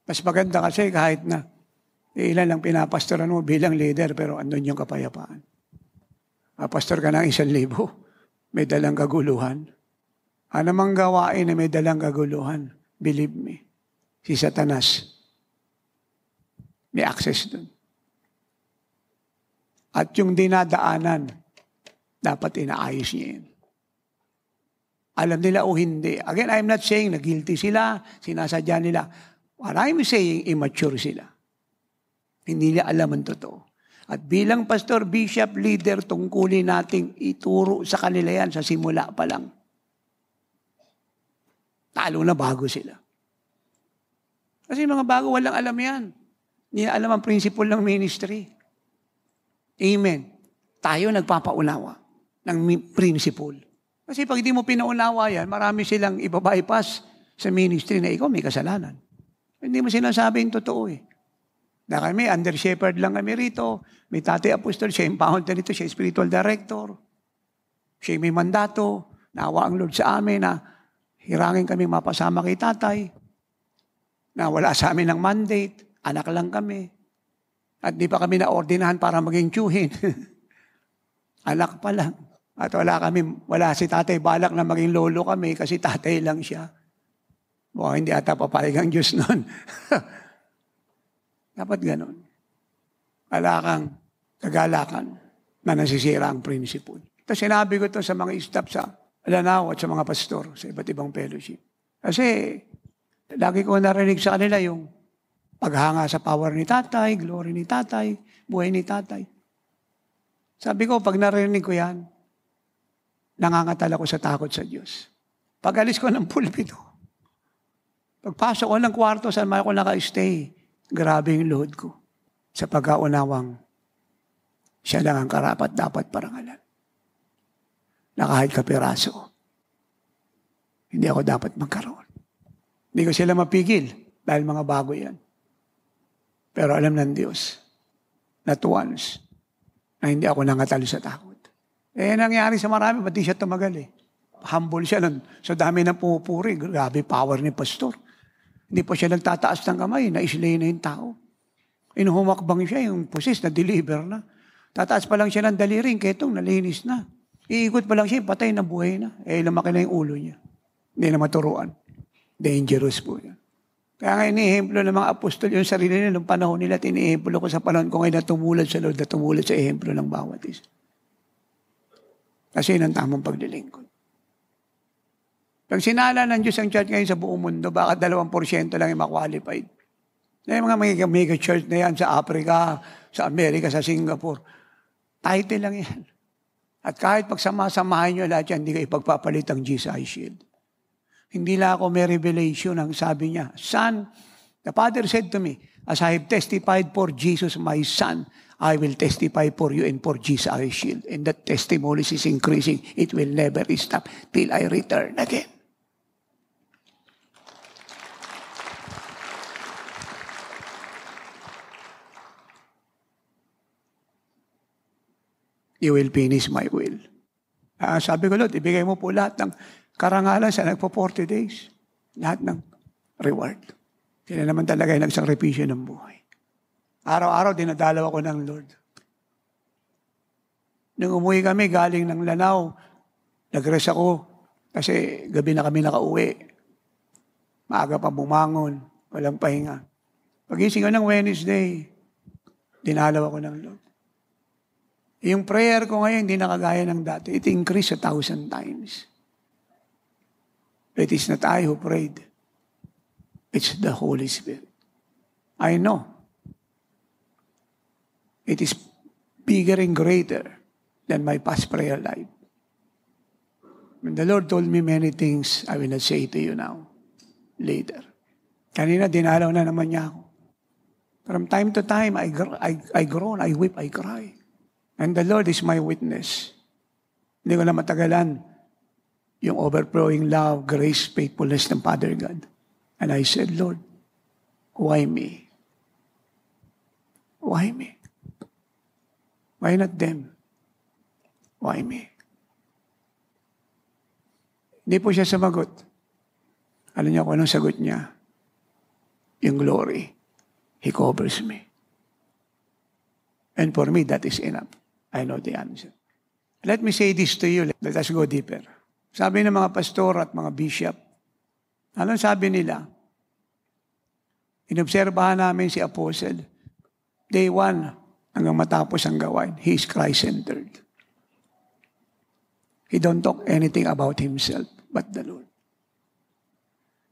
Mas maganda kasi kahit na ilan lang pinapastoran mo bilang leader, pero andun yung kapayapaan. Pastor ka ng 1,000, may dalang kaguluhan. Anumang gawain na may dalang kaguluhan, believe me, si Satanas, may access dun. At yung dinadaanan, dapat inaayos niya yun. Alam nila o hindi. Again, I'm not saying na guilty sila, sinasadya nila. What I'm saying, immature sila. Hindi nila alam ang totoo. At bilang pastor, bishop, leader, tungkulin nating ituro sa kanila yan sa simula pa lang. Talo na bago sila. Kasi mga bago, walang alam yan. Hindi alam ang principle ng ministry. Amen. Tayo nagpapaunawa ng principle. Kasi pag hindi mo pinaunawa yan, marami silang ibabypass sa ministry na ikaw may kasalanan. Hindi mo sinasabing totoo eh. Na kami, under shepherd lang kami rito. May tatay apostol, siya yung founder nito, siya yung spiritual director. Siya yung may mandato. Naawa ang Lord sa amin na hirangin kami mapasama kay tatay. Na wala sa amin ng mandate. Anak lang kami. At di pa kami naordinahan para maging tiyuhin. Anak pa lang. At wala si tatay balak na maging lolo kami kasi tatay lang siya. Hindi ata papayag ang Diyos nun. Dapat ganun. Wala kang kagalakan na nasisira ang principle. Ito sinabi ko ito sa mga staff sa Lanao at sa mga pastor sa iba't ibang fellowship. Kasi lagi ko narinig sa kanila yung paghanga sa power ni tatay, glory ni tatay, buhay ni tatay. Sabi ko, pag narinig ko yan, nangangatal ako sa takot sa Diyos. Pag alis ko ng pulpito, pagpasok ko ng kwarto saan man ako naka-stay, grabe yung load ko sa pag-aunawang siya lang ang karapat dapat parangalan. Na kahit kapiraso, hindi ako dapat magkaroon. Hindi ko sila mapigil dahil mga bago yan. Pero alam ng Diyos, not once, na hindi ako nangatalo sa takot. Nangyari sa marami, ba't di siya tumagal eh? Humble siya nun. So dami ng pumupuri. Grabe power ni pastor. Hindi pa siya nagtataas ng kamay, na-islay na yung tao. Inuhumakbang siya, yung pusis, na-deliver na. Tataas pa lang siya ng daliring, ketong nalinis na. Iikot pa lang siya, patay na buhay na. Lumaki na yung ulo niya. Hindi na maturuan. Dangerous po yan. Kaya nga iniehemplo ng mga apostol yung sarili nila nung panahon nila, iniehemplo ko sa panahon ko ngayon na tumulad sa Lord, na tumulad sa ehemplo ng bawat isa. Kasi yun ang tamang paglilingkod. Pag sinala ng Diyos ang church ngayon sa buong mundo, baka 2% lang yung ma-qualified. Yung mga mega church na yan sa Africa, sa Amerika, sa Singapore, title lang yan. At kahit pagsama-samahin nyo lahat yan, hindi kayo ipagpapalit ang GSI Shield. Hindi lang ako may revelation ang sabi niya, Son, the Father said to me, as I have testified for Jesus, my Son, I will testify for you and for GSI Shield. And that testimony is increasing. It will never stop till I return again. You will finish my will. Sabi ko, Lord, ibigay mo po lahat ng karangalan sa nagpo 40 days. Lahat ng reward. Sila naman talaga yung nagsakripisyo ng buhay. Araw-araw, dinadalaw ako ng Lord. Nung umuwi kami, galing ng Lanao, nag-rest ako kasi gabi na kami nakauwi. Maaga pa bumangon, walang pahinga. Pagising ko ng Wednesday, dinalaw ako ng Lord. Yung prayer ko ngayon, hindi nakagaya ng dati. It increased 1,000 times. It is not I who prayed. It's the Holy Spirit. I know. It is bigger and greater than my past prayer life. When the Lord told me many things, I will not say to you now. Later. Kanina, dinalaw na naman niya ako. From time to time, I groan, I weep, I cry. And the Lord is my witness. Hindi ko na matagalan yung overflowing love, grace, faithfulness ng Father God. And I said, Lord, why me? Why me? Why not them? Why me? Hindi po siya sumagot. Alam niya kung anong sagot niya? Yung glory. He covers me. And for me, that is enough. I know the answer. Let me say this to you. Let us go deeper. Sabi ng mga pastor at mga bishop, anong sabi nila? Inobserbahan namin si Apostle. Day 1, hanggang matapos ang gawain, he is Christ-centered. He don't talk anything about himself, but the Lord.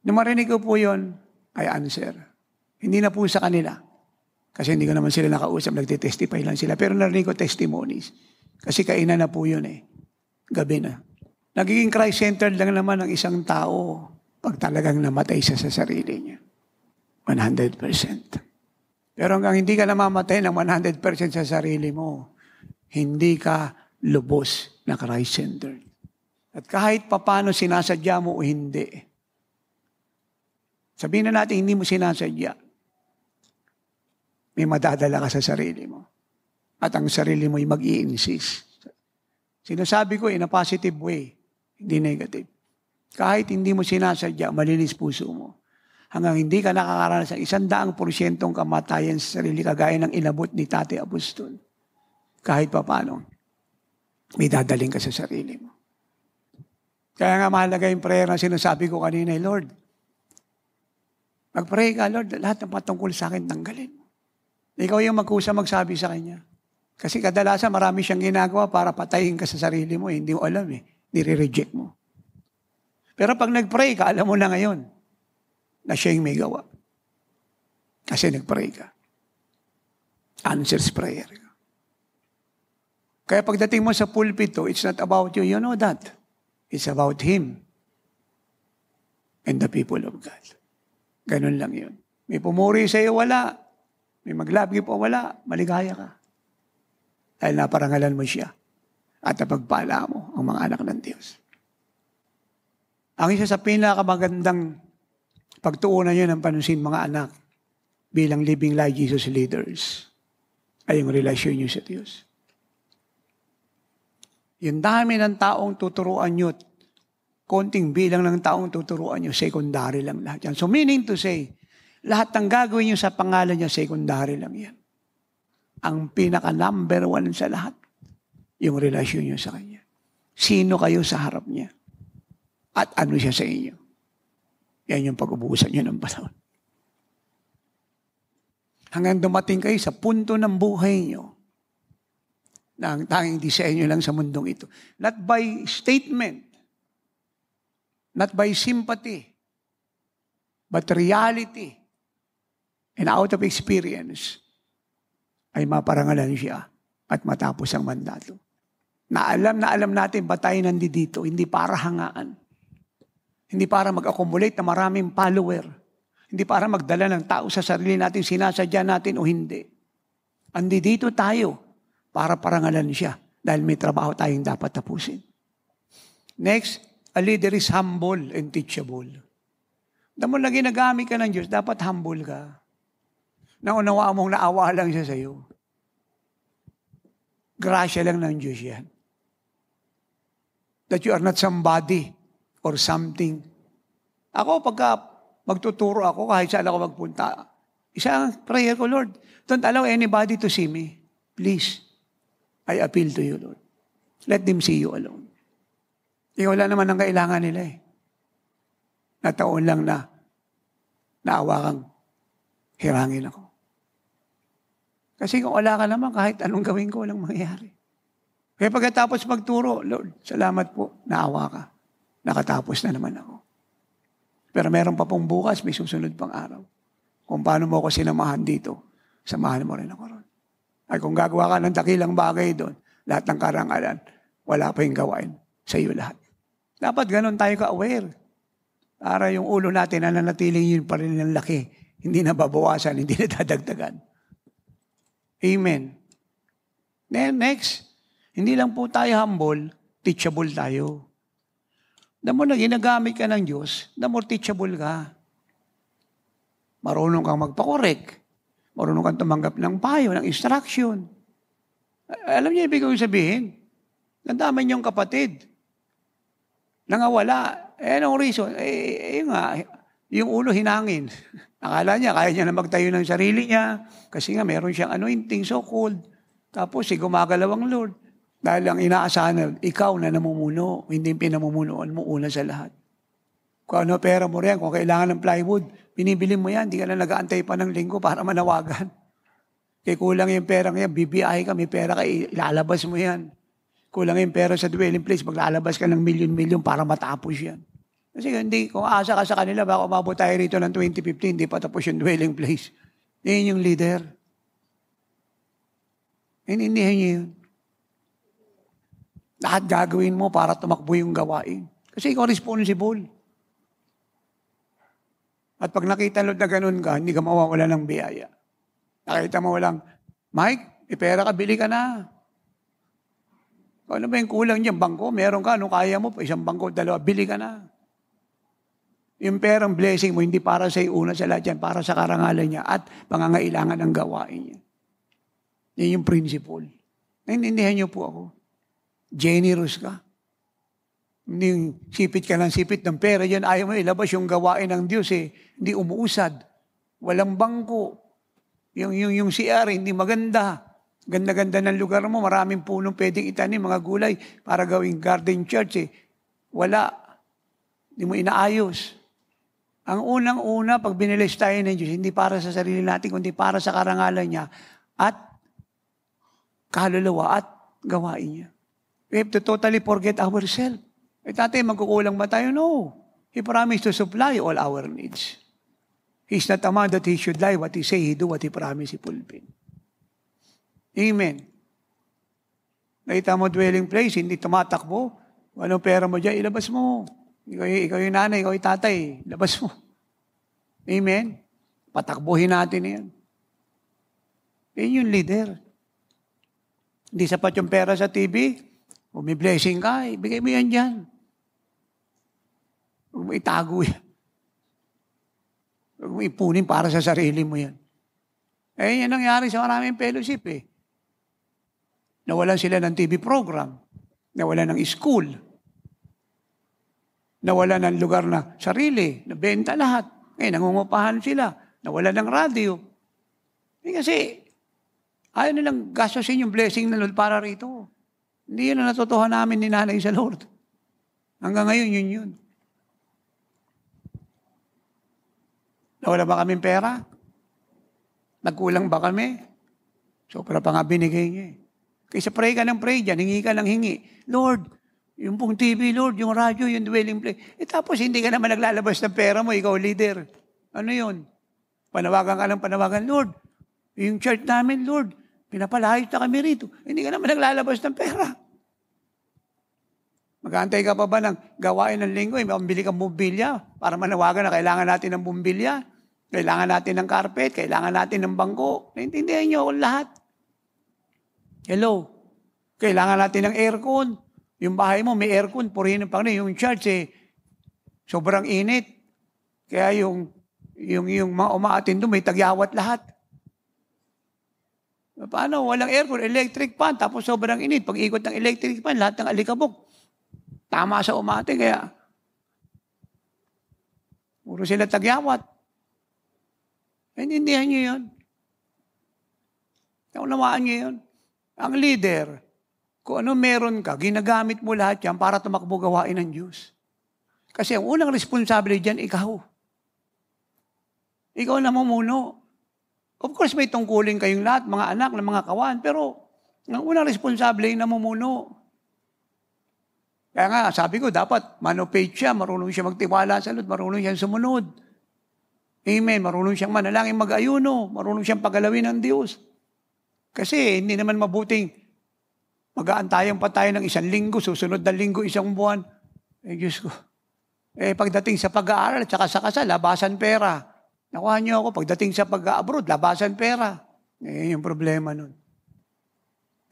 Nung marinig ko po yun, I answer. Hindi na po sa kanila. Kasi hindi ko naman sila nakausap, nagtitestify lang sila. Pero narinig ko testimonies. Kasi kainan na po yun eh. Gabi na. Nagiging Christ-centered lang naman ang isang tao pag talagang namatay siya sa sarili niya. 100%. Pero hanggang hindi ka namamatay ng 100% sa sarili mo, hindi ka lubos na Christ-centered. At kahit papano sinasadya mo o hindi, sabihin na natin hindi mo sinasadya, may madadala ka sa sarili mo. At ang sarili mo ay mag-i-insist. Sinasabi ko in a positive way, hindi negative. Kahit hindi mo sinasadya, malinis puso mo. Hanggang hindi ka nakakaranas ng 100% kamatayan sa sarili, kagaya ng inabot ni Tate Apostol. Kahit pa paano, may dadaling ka sa sarili mo. Kaya nga mahalaga yung prayer na sinasabi ko kanina, Lord, mag-pray ka, Lord, lahat ng patungkol sa akin, tanggalin mo. Ikaw yung magkusa magsabi sa kanya. Kasi kadalasan marami siyang ginagawa para patayin ka sa sarili mo. Hindi mo alam eh. Nire-reject mo. Pero pag nag-pray ka, alam mo na ngayon na siya yung may gawa. Kasi nag-pray ka. Answers prayer ka. Kaya pagdating mo sa pulpito, it's not about you. You know that. It's about Him and the people of God. Ganun lang yun. May pumuri sa iyo, wala. May maglabi po, wala. Maligaya ka. Dahil naparangalan mo siya. At napagpala mo ang mga anak ng Diyos. Ang isa sa pinakamagandang pagtuunan nyo ng panunsin mga anak bilang living like Jesus leaders ay yung relasyon nyo sa Diyos. Yung dami ng taong tuturuan nyo, konting bilang ng taong tuturuan nyo, secondary lang lahat yan. So meaning to say, lahat ng gagawin nyo sa pangalan niya, secondary lang yan. Ang pinaka-number 1 sa lahat, yung relasyon nyo sa Kanya. Sino kayo sa harap niya? At ano siya sa inyo? Yan yung pag-ubusan nyo ng panahon. Hanggang dumating kayo sa punto ng buhay nyo na ang tanging disenyo lang sa mundong ito. Not by statement, not by sympathy, but reality and out of experience ay maparangalan siya at matapos ang mandato. Na alam natin ba tayo nandito, hindi para hangaan. Hindi para mag-accumulate na maraming follower. Hindi para magdala ng tao sa sarili natin, sinasadya natin o hindi. Andi dito tayo para parangalan siya dahil may trabaho tayong dapat tapusin. Next, a leader is humble and teachable. Dahil na ginagamit ka ng Diyos, dapat humble ka. Naunawaan mong naawa lang siya sa iyo. Grasya lang ng Diyos yan. That you are not somebody or something. Ako, pagka magtuturo ako, kahit saan ako magpunta, isang prayer ko, Lord, don't allow anybody to see me. Please, I appeal to you, Lord. Let them see you alone. Ikaw lang naman ang kailangan nila eh. Nataon lang na naawa kang hirangin ako. Kasi kung wala ka naman, kahit anong gawin ko, walang mangyayari. Kaya pagkatapos magturo, Lord, salamat po, naawa ka. Nakatapos na naman ako. Pero meron pa pong bukas, may susunod pang araw. Kung paano mo ako sinamahan dito, samahan mo rin ako ron. Ay kung gagawa ka ng dakilang bagay doon, lahat ng karangalan, wala pa yung gawain sa iyo lahat. Dapat ganun tayo ka-aware. Para yung ulo natin, nananatiling yun pa rin ng laki. Hindi na babawasan, hindi na dadagdagan. Amen. Then next, hindi lang po tayo humble, teachable tayo. The more na ginagamit ka ng Diyos, the more teachable ka. Marunong kang magpakorek. Marunong kang tumanggap ng payo, ng instruction. Alam niyo, ibig kong sabihin, nandamay niyong kapatid. Nangawala. Anong reason? Yung ulo hinangin. Akala niya, kaya niya na magtayo ng sarili niya. Kasi nga, meron siyang anointing, so-called. Tapos, gumagalaw ang Lord. Dahil ang inaasahan na, ikaw na namumuno, hindi pinamumunuan mo una sa lahat. Kung ano pera mo rin, kung kailangan ng plywood, binibili mo yan, hindi ka na nag-aantay pa ng linggo para manawagan. Kaya kulang yung pera ngayon, BBI ka, may pera ka, ilalabas mo yan. Kulang yung pera sa dwelling place, maglalabas ka ng milyon-milyon para matapos yan. Kasi hindi, kung aasa ka sa kanila, baka umabot tayo rito ng 2015, hindi pa tapos yung dwelling place. Yan yung leader. Inindihan niyo yun. Lahat gagawin mo para tumakbo yung gawain. Kasi ikaw responsible. At pag nakita Lord na ganun ka, hindi ka mawawala ng biyaya. Nakita mo walang, Mike, pera ka, bili ka na. Kung ano ba yung kulang niyan? Bangko, meron ka, ano kaya mo? Isang bangko, dalawa, bili ka na. Yung perang blessing mo, hindi para sa una sa lahat yan, para sa karangalan niya at pangangailangan ng gawain niya. Yan yung principle. Naintindihan niyo po ako. Generous ka. Hindi sipit ka ng sipit ng pera yan. Ayaw mo ilabas yung gawain ng Diyos eh. Hindi umuusad. Walang bangko. Yung CR, hindi maganda. Ganda-ganda ng lugar mo. Maraming punong pwedeng itanim, mga gulay para gawing garden church eh. Wala. Hindi mo inaayos. Ang unang-una, pag binilis tayo ng Diyos, hindi para sa sarili natin, kundi para sa karangalan niya at kaluluwa at gawain niya. We have to totally forget ourselves. Eh, tatay, magkukulang ba tayo? No. He promised to supply all our needs. He's not a man that he should lie. What he say, he do. What he promise, he fulfill. Amen. Nakita mo dwelling place, hindi tumatakbo. Anong pera mo dyan? Ilabas mo. Ikaw yung nanay, ikaw yung tatay. Ilabas mo. Amen. Patakbuhin natin yan. Yan yung leader. Hindi sapat yung pera sa TV. Kung may blessing ka, ibigay mo yan dyan. Huwag mo itago yan. Huwag mo ipunin para sa sarili mo yan. Eh, yan nangyari sa maraming fellowship eh. Nawalan sila ng TV program. Nawalan ng school. Nawalan ng lugar na sarili. Nabenta lahat. Ngayon, nangungupahan sila. Nawalan ng radio. Eh, kasi, ayaw nilang gastusin yung blessing na Lord para rito. Hindi yun ang natutuhan namin ni nanay sa Lord. Hanggang ngayon, yun. Nawala ba kaming pera? Nagkulang ba kami? Sobra pa nga binigay niya eh. Kaysa pray ka ng pray dyan, hingi ka ng hingi. Lord, yung pong TV, Lord, yung radyo, yung dwelling place. Tapos hindi ka naman naglalabas ng pera mo, ikaw leader. Ano yun? Panawagan ka ng panawagan, Lord, yung church namin, Lord, pinapalahit na kami rito. Hindi ka naman naglalabas ng pera. Mag-aantay ka pa ba ng gawain ng linggo? Mambili kang bumbilya para manawagan na kailangan natin ng bumbilya. Kailangan natin ng carpet, kailangan natin ng bangko. Naintindihan niyo ako lahat. Hello? Kailangan natin ng aircon. Yung bahay mo may aircon, purihin ng Panginoon. Yung church sobrang init. Kaya yung mga umaatin doon may tagyawat lahat. Paano? Walang aircon, electric fan, tapos sobrang init. Pag ikot ng electric fan, lahat ng alikabok. Tama sa umaatin, kaya puro sila tagyawat. Naintindihan niyo yun? Naunawaan niyo yun? Ang leader, kung ano meron ka, ginagamit mo lahat yan para tumakbo gawain ng Diyos. Kasi ang unang responsable dyan, ikaw. Ikaw na mamumuno. Of course, may tungkulin kayong lahat, mga anak, ng mga kawan, pero ang unang responsable yung namumuno. Kaya nga, sabi ko, dapat manopage siya, marunong siya magtiwala sa Lord, marunong siyang sumunod. Amen. Marunong siyang manalangin mag-ayuno, marunong siyang pagalawin ng Diyos. Kasi hindi naman mabuting mag-aantayan pa tayo ng 1 linggo, susunod na linggo, 1 buwan. Diyos ko. Pagdating sa pag-aaral at saka sa kasal, labasan pera. Nakuha niyo ako, pagdating sa pag-abroad, labasan pera. Yung problema nun.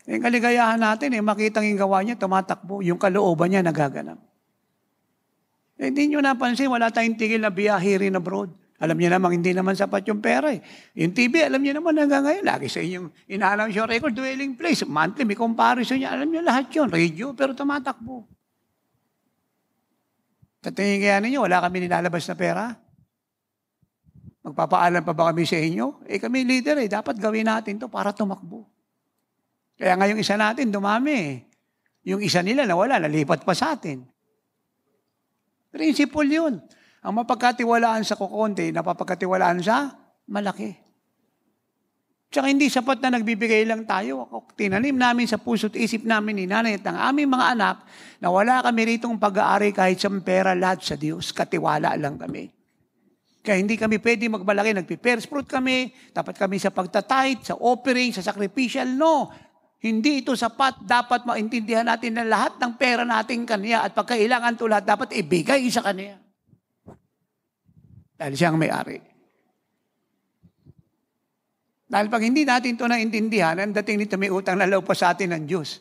Yung kaligayahan natin, makitang yung gawa niya, tumatakbo. Yung kalooban niya, nagaganap. Hindi niyo napansin, wala tayong tigil na biyahe rin abroad. Alam niyo namang hindi naman sapat yung pera eh. Yung TV, alam niyo naman hanggang ngayon, lagi sa inyong ina-announce yung record, dwelling place, monthly, may comparison niya. Alam niyo lahat yun, radio, pero tumatakbo. Sa tingin kaya ninyo, wala kami nilalabas na pera? Magpapaalam pa ba kami sa inyo? Kami leader dapat gawin natin to para tumakbo. Kaya nga yung isa natin, dumami. Yung isa nila nawala, nalipat pa sa atin. Principle yun. Ang mapagkatiwalaan sa kukonti, napapagkatiwalaan sa malaki. Tsaka hindi sapat na nagbibigay lang tayo. Tinanim namin sa puso't isip namin ni nanay at ang aming mga anak na wala kami ritong pag-aari kahit sa pera, lahat sa Diyos. Katiwala lang kami. Kaya hindi kami pwede magmalaki. Nagpi-first fruit kami, dapat kami sa pagtatithe, sa offering, sa sacrificial. No. Hindi ito sapat. Dapat maintindihan natin na lahat ng pera natin kanya at pagkailangan ito lahat dapat ibigay sa kanya. Dahil siya ang may-ari. Dahil pag hindi natin ito naintindihan, ang dating nito may utang na loob pa sa atin ng Diyos.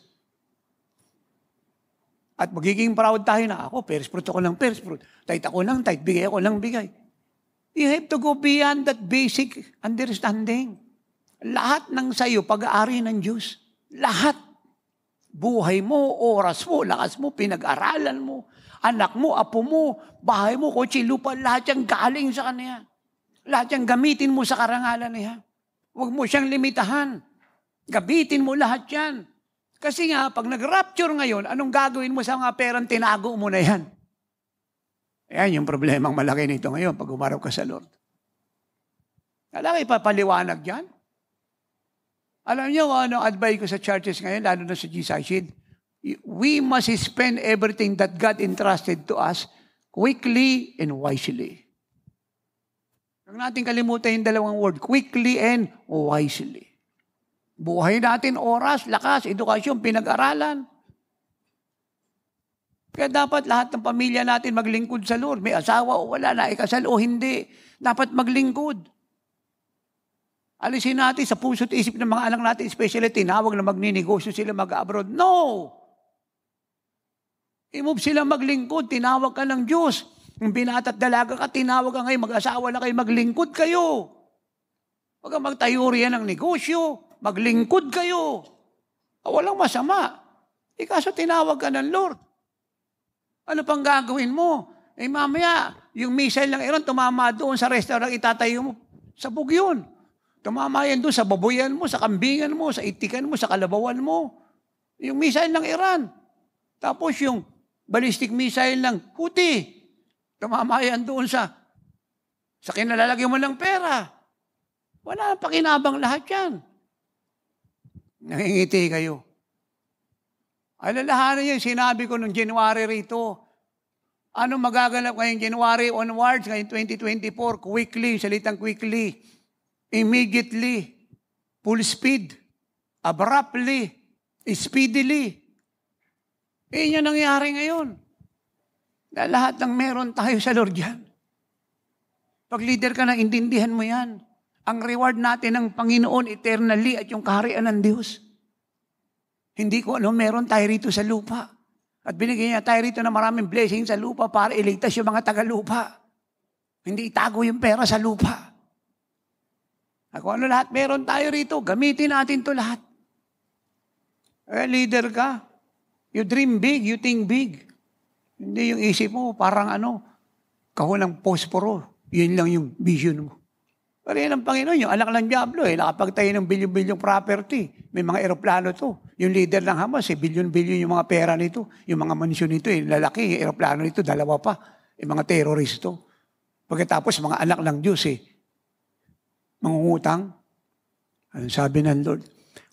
At magiging proud tayo na ako, first fruit ako ng first fruit. Tithe ako ng tithe, bigay ako ng bigay. You have to go beyond that basic understanding. Lahat ng sayo, pag-aari ng Diyos. Lahat. Buhay mo, oras mo, lakas mo, pinag-aralan mo, anak mo, apo mo, bahay mo, kotse, lupa, lahat yung galing sa Kanya. Lahat yung gamitin mo sa karangalan niya. Huwag mo siyang limitahan. Gabitin mo lahat yan. Kasi nga, pag nag-rapture ngayon, anong gagawin mo sa mga perang tinago mo na yan? Ayan yung problemang malaki nito ngayon pag umarap ka sa Lord. Alam kayo papaliwanag yan? Alam niyo ano advice ko sa churches ngayon, lalo na sa GSIC? We must spend everything that God entrusted to us quickly and wisely. Huwag natin kalimutan yung dalawang word, quickly and wisely. Buhay natin oras, lakas, edukasyon, pinag-aralan. Kaya dapat lahat ng pamilya natin maglingkod sa Lord. May asawa o wala, naikasal o hindi. Dapat maglingkod. Alisin natin sa puso't isip ng mga anak natin, especially tinawag na magninegosyo sila mag-abroad. No! I-move sila maglingkod, tinawag ka ng Diyos. Kung binata at dalaga ka, tinawag ka ngayon, mag-asawa na kayo, maglingkod kayo. Huwag kang magtayurian ng negosyo, maglingkod kayo. Walang masama. Kaso tinawag ka ng Lord. Ano pang gagawin mo? Mamaya, yung missile ng Iran, tumama doon sa restaurant, itatayo mo. Sabog yun. Tumama yan doon sa baboyan mo, sa kambingan mo, sa itikan mo, sa kalabawan mo. Yung missile ng Iran. Tapos yung ballistic missile ng Houthi. Tumama yan doon sa kinalalagyan mo ng pera. Wala nang pakinabang lahat yan. Nangingiti kayo. Alalahanan yan, sinabi ko noong January rito. Ano magaganap ngayong January onwards, ngayong 2024? Quickly, salitang quickly, immediately, full speed, abruptly, speedily. Yan ang nangyari ngayon. Na lahat ng meron tayo sa Lord yan. Pag leader ka na, intindihan mo yan. Ang reward natin ng Panginoon eternally at yung kaharian ng Diyos. Hindi ko ano meron tayo rito sa lupa. At binigyan niya tayo rito ng maraming blessing sa lupa para iligtas yung mga taga-lupa. Hindi itago yung pera sa lupa. Kung ano lahat meron tayo rito, gamitin natin to lahat. Leader ka, you dream big, you think big. Hindi yung isip mo, parang kahon ng posporo. Yun lang yung vision mo. Pero yan ang Panginoon, yung anak ng Diablo, nakapagtayo ng bilyon-bilyong property. May mga eroplano to. Yung leader ng Hamas, bilyon-bilyon yung mga pera nito. Yung mga mansyon nito, lalaki, yung eroplano nito, 2 pa. Yung mga teroristo. Pagkatapos, mga anak ng Diyos, mangungutang. Ano sabi ng Lord?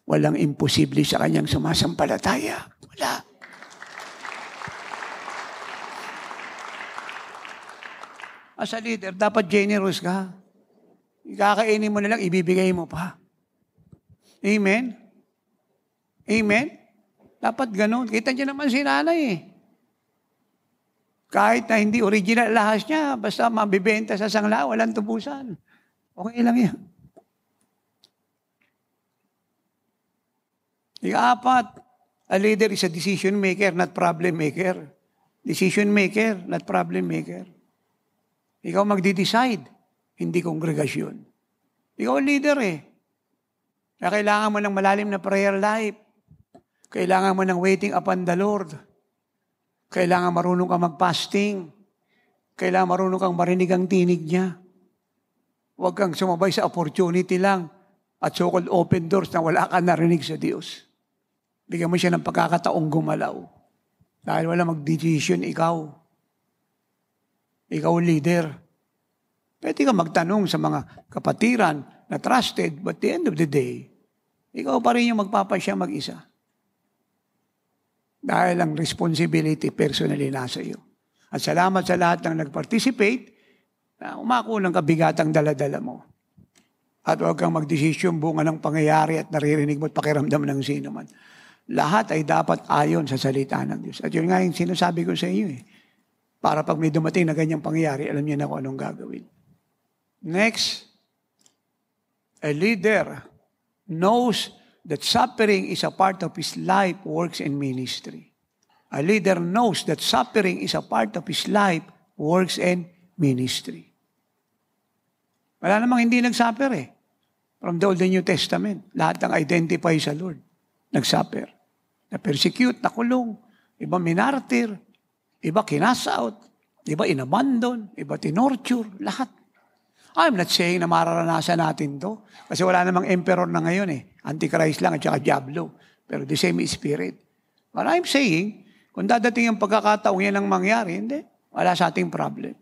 Walang imposible sa kanyang sumasampalataya. Wala. As a leader, dapat generous ka. Ikakainin mo na lang, ibibigay mo pa. Amen? Amen? Dapat ganun. Kita niyo naman si nanay Kahit na hindi original lahas niya, basta mabibenta sa sangla, walang tubusan. Okay lang yan. Ika-4, a leader is a decision maker, not problem maker. Decision maker, not problem maker. Ikaw magdi-decide, hindi kongregasyon. Ikaw leader Kaya kailangan mo ng malalim na prayer life. Kailangan mo ng waiting upon the Lord. Kailangan marunong kang mag-fasting. Kailangan marunong kang marinig ang tinig niya. Huwag kang sumabay sa opportunity lang at so-called open doors na wala kang narinig sa Diyos. Bigyan mo siya ng pagkakataong gumalaw. Dahil wala mag-decision ikaw. Ikaw leader. Pwede ka magtanong sa mga kapatiran na trusted, but at the end of the day, ikaw pa rin yung magpapasya mag-isa. Dahil ang responsibility personally nasa iyo. At salamat sa lahat ng nag-participate na umako ng kabigatang daladala mo. At huwag kang mag-desisyon bunga ng pangyayari at naririnig mo at pakiramdam ng sino man. Lahat ay dapat ayon sa salita ng Diyos. At yun nga yung sinasabi ko sa iyo Para pag may dumating na ganyang pangyayari, alam niya na kung anong gagawin. Next, a leader knows that suffering is a part of his life, works, and ministry. A leader knows that suffering is a part of his life, works, and ministry. Wala namang hindi nagsuffer From the Old and New Testament, lahat ng identify sa Lord, nagsuffer. Na-persecute, nakulong, iba minartir, iba kinasaut, iba inabandon, iba tinorture, lahat. I'm not saying na mararanasan natin to. Kasi wala namang emperor na ngayon Antichrist lang at saka Diablo. Pero the same spirit. But I'm saying, kung dadating ang pagkakataong yan ang mangyari, hindi. Wala sa ating problem.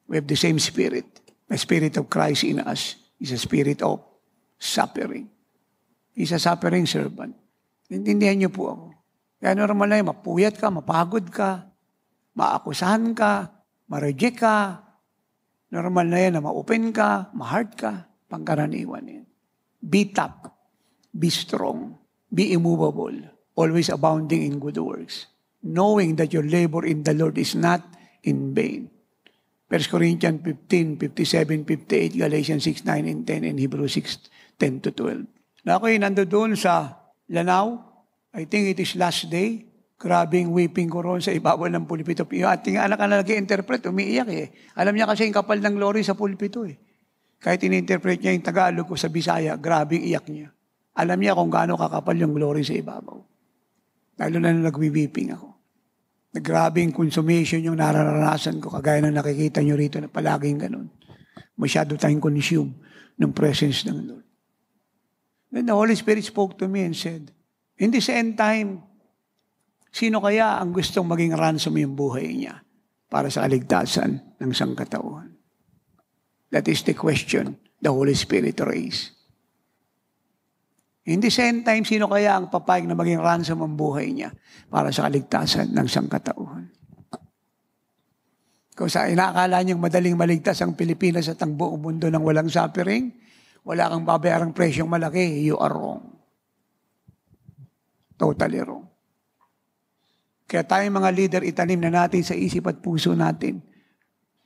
We have the same spirit. The spirit of Christ in us is a spirit of suffering. He's a suffering servant. Intindihan niyo po ako. Kaya normal na mapuyat ka, mapagod ka, maakusahan ka, ma-reject ka. Normal na yan na ma-open ka, ma-heart ka, pangkaraniwan yan. Be tough, be strong, be immovable, always abounding in good works, knowing that your labor in the Lord is not in vain. 1 Corinthians 15, 57, 58, Galatians 6, 9, and 10, and Hebrews 6, 10 to 12. Na ako'y nandoon sa Lanao, I think it is last day, grabing weeping ko roon sa ibabaw ng pulpito. Yung ating anak na nag-interpret, umiiyak Alam niya kasi yung kapal ng glory sa pulpito Kahit in-interpret niya yung Tagalog ko sa Bisaya, grabing iyak niya. Alam niya kung gaano kakapal yung glory sa ibabaw. Lalo na nag-weeping ako. Grabing consummation yung nararanasan ko, kagaya na nakikita niyo rito na palaging ganun. Masyado tayong consume ng presence ng Lord. Then the Holy Spirit spoke to me and said, in this end time, sino kaya ang gustong maging ransom yung buhay niya para sa kaligtasan ng sangkatauhan? That is the question the Holy Spirit raised. In the same time, sino kaya ang papayag na maging ransom ang buhay niya para sa kaligtasan ng sangkatauhan? Kung sa inaakala niyang madaling maligtas ang Pilipinas at ang buong mundo ng walang suffering, wala kang babayarang presyong malaki, you are wrong. Totally wrong. Kaya tayong mga leader, itanim na natin sa isip at puso natin.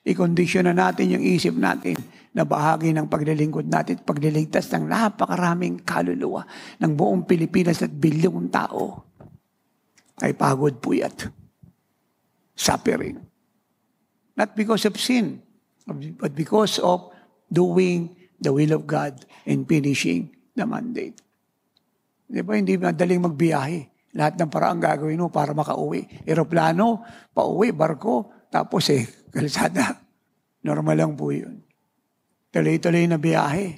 I-condition na natin yung isip natin na bahagi ng paglilingkod natin at pagliligtas ng napakaraming kaluluwa ng buong Pilipinas at bilyong tao ay pagod puyat. Suffering. Not because of sin, but because of doing the will of God and finishing the mandate. Di ba, hindi madaling magbiyahe. Lahat ng paraang gagawin mo para makauwi. Aeroplano, pauwi, barko, tapos kalsada. Normal lang po yun. Tuloy-tuloy na biyahe,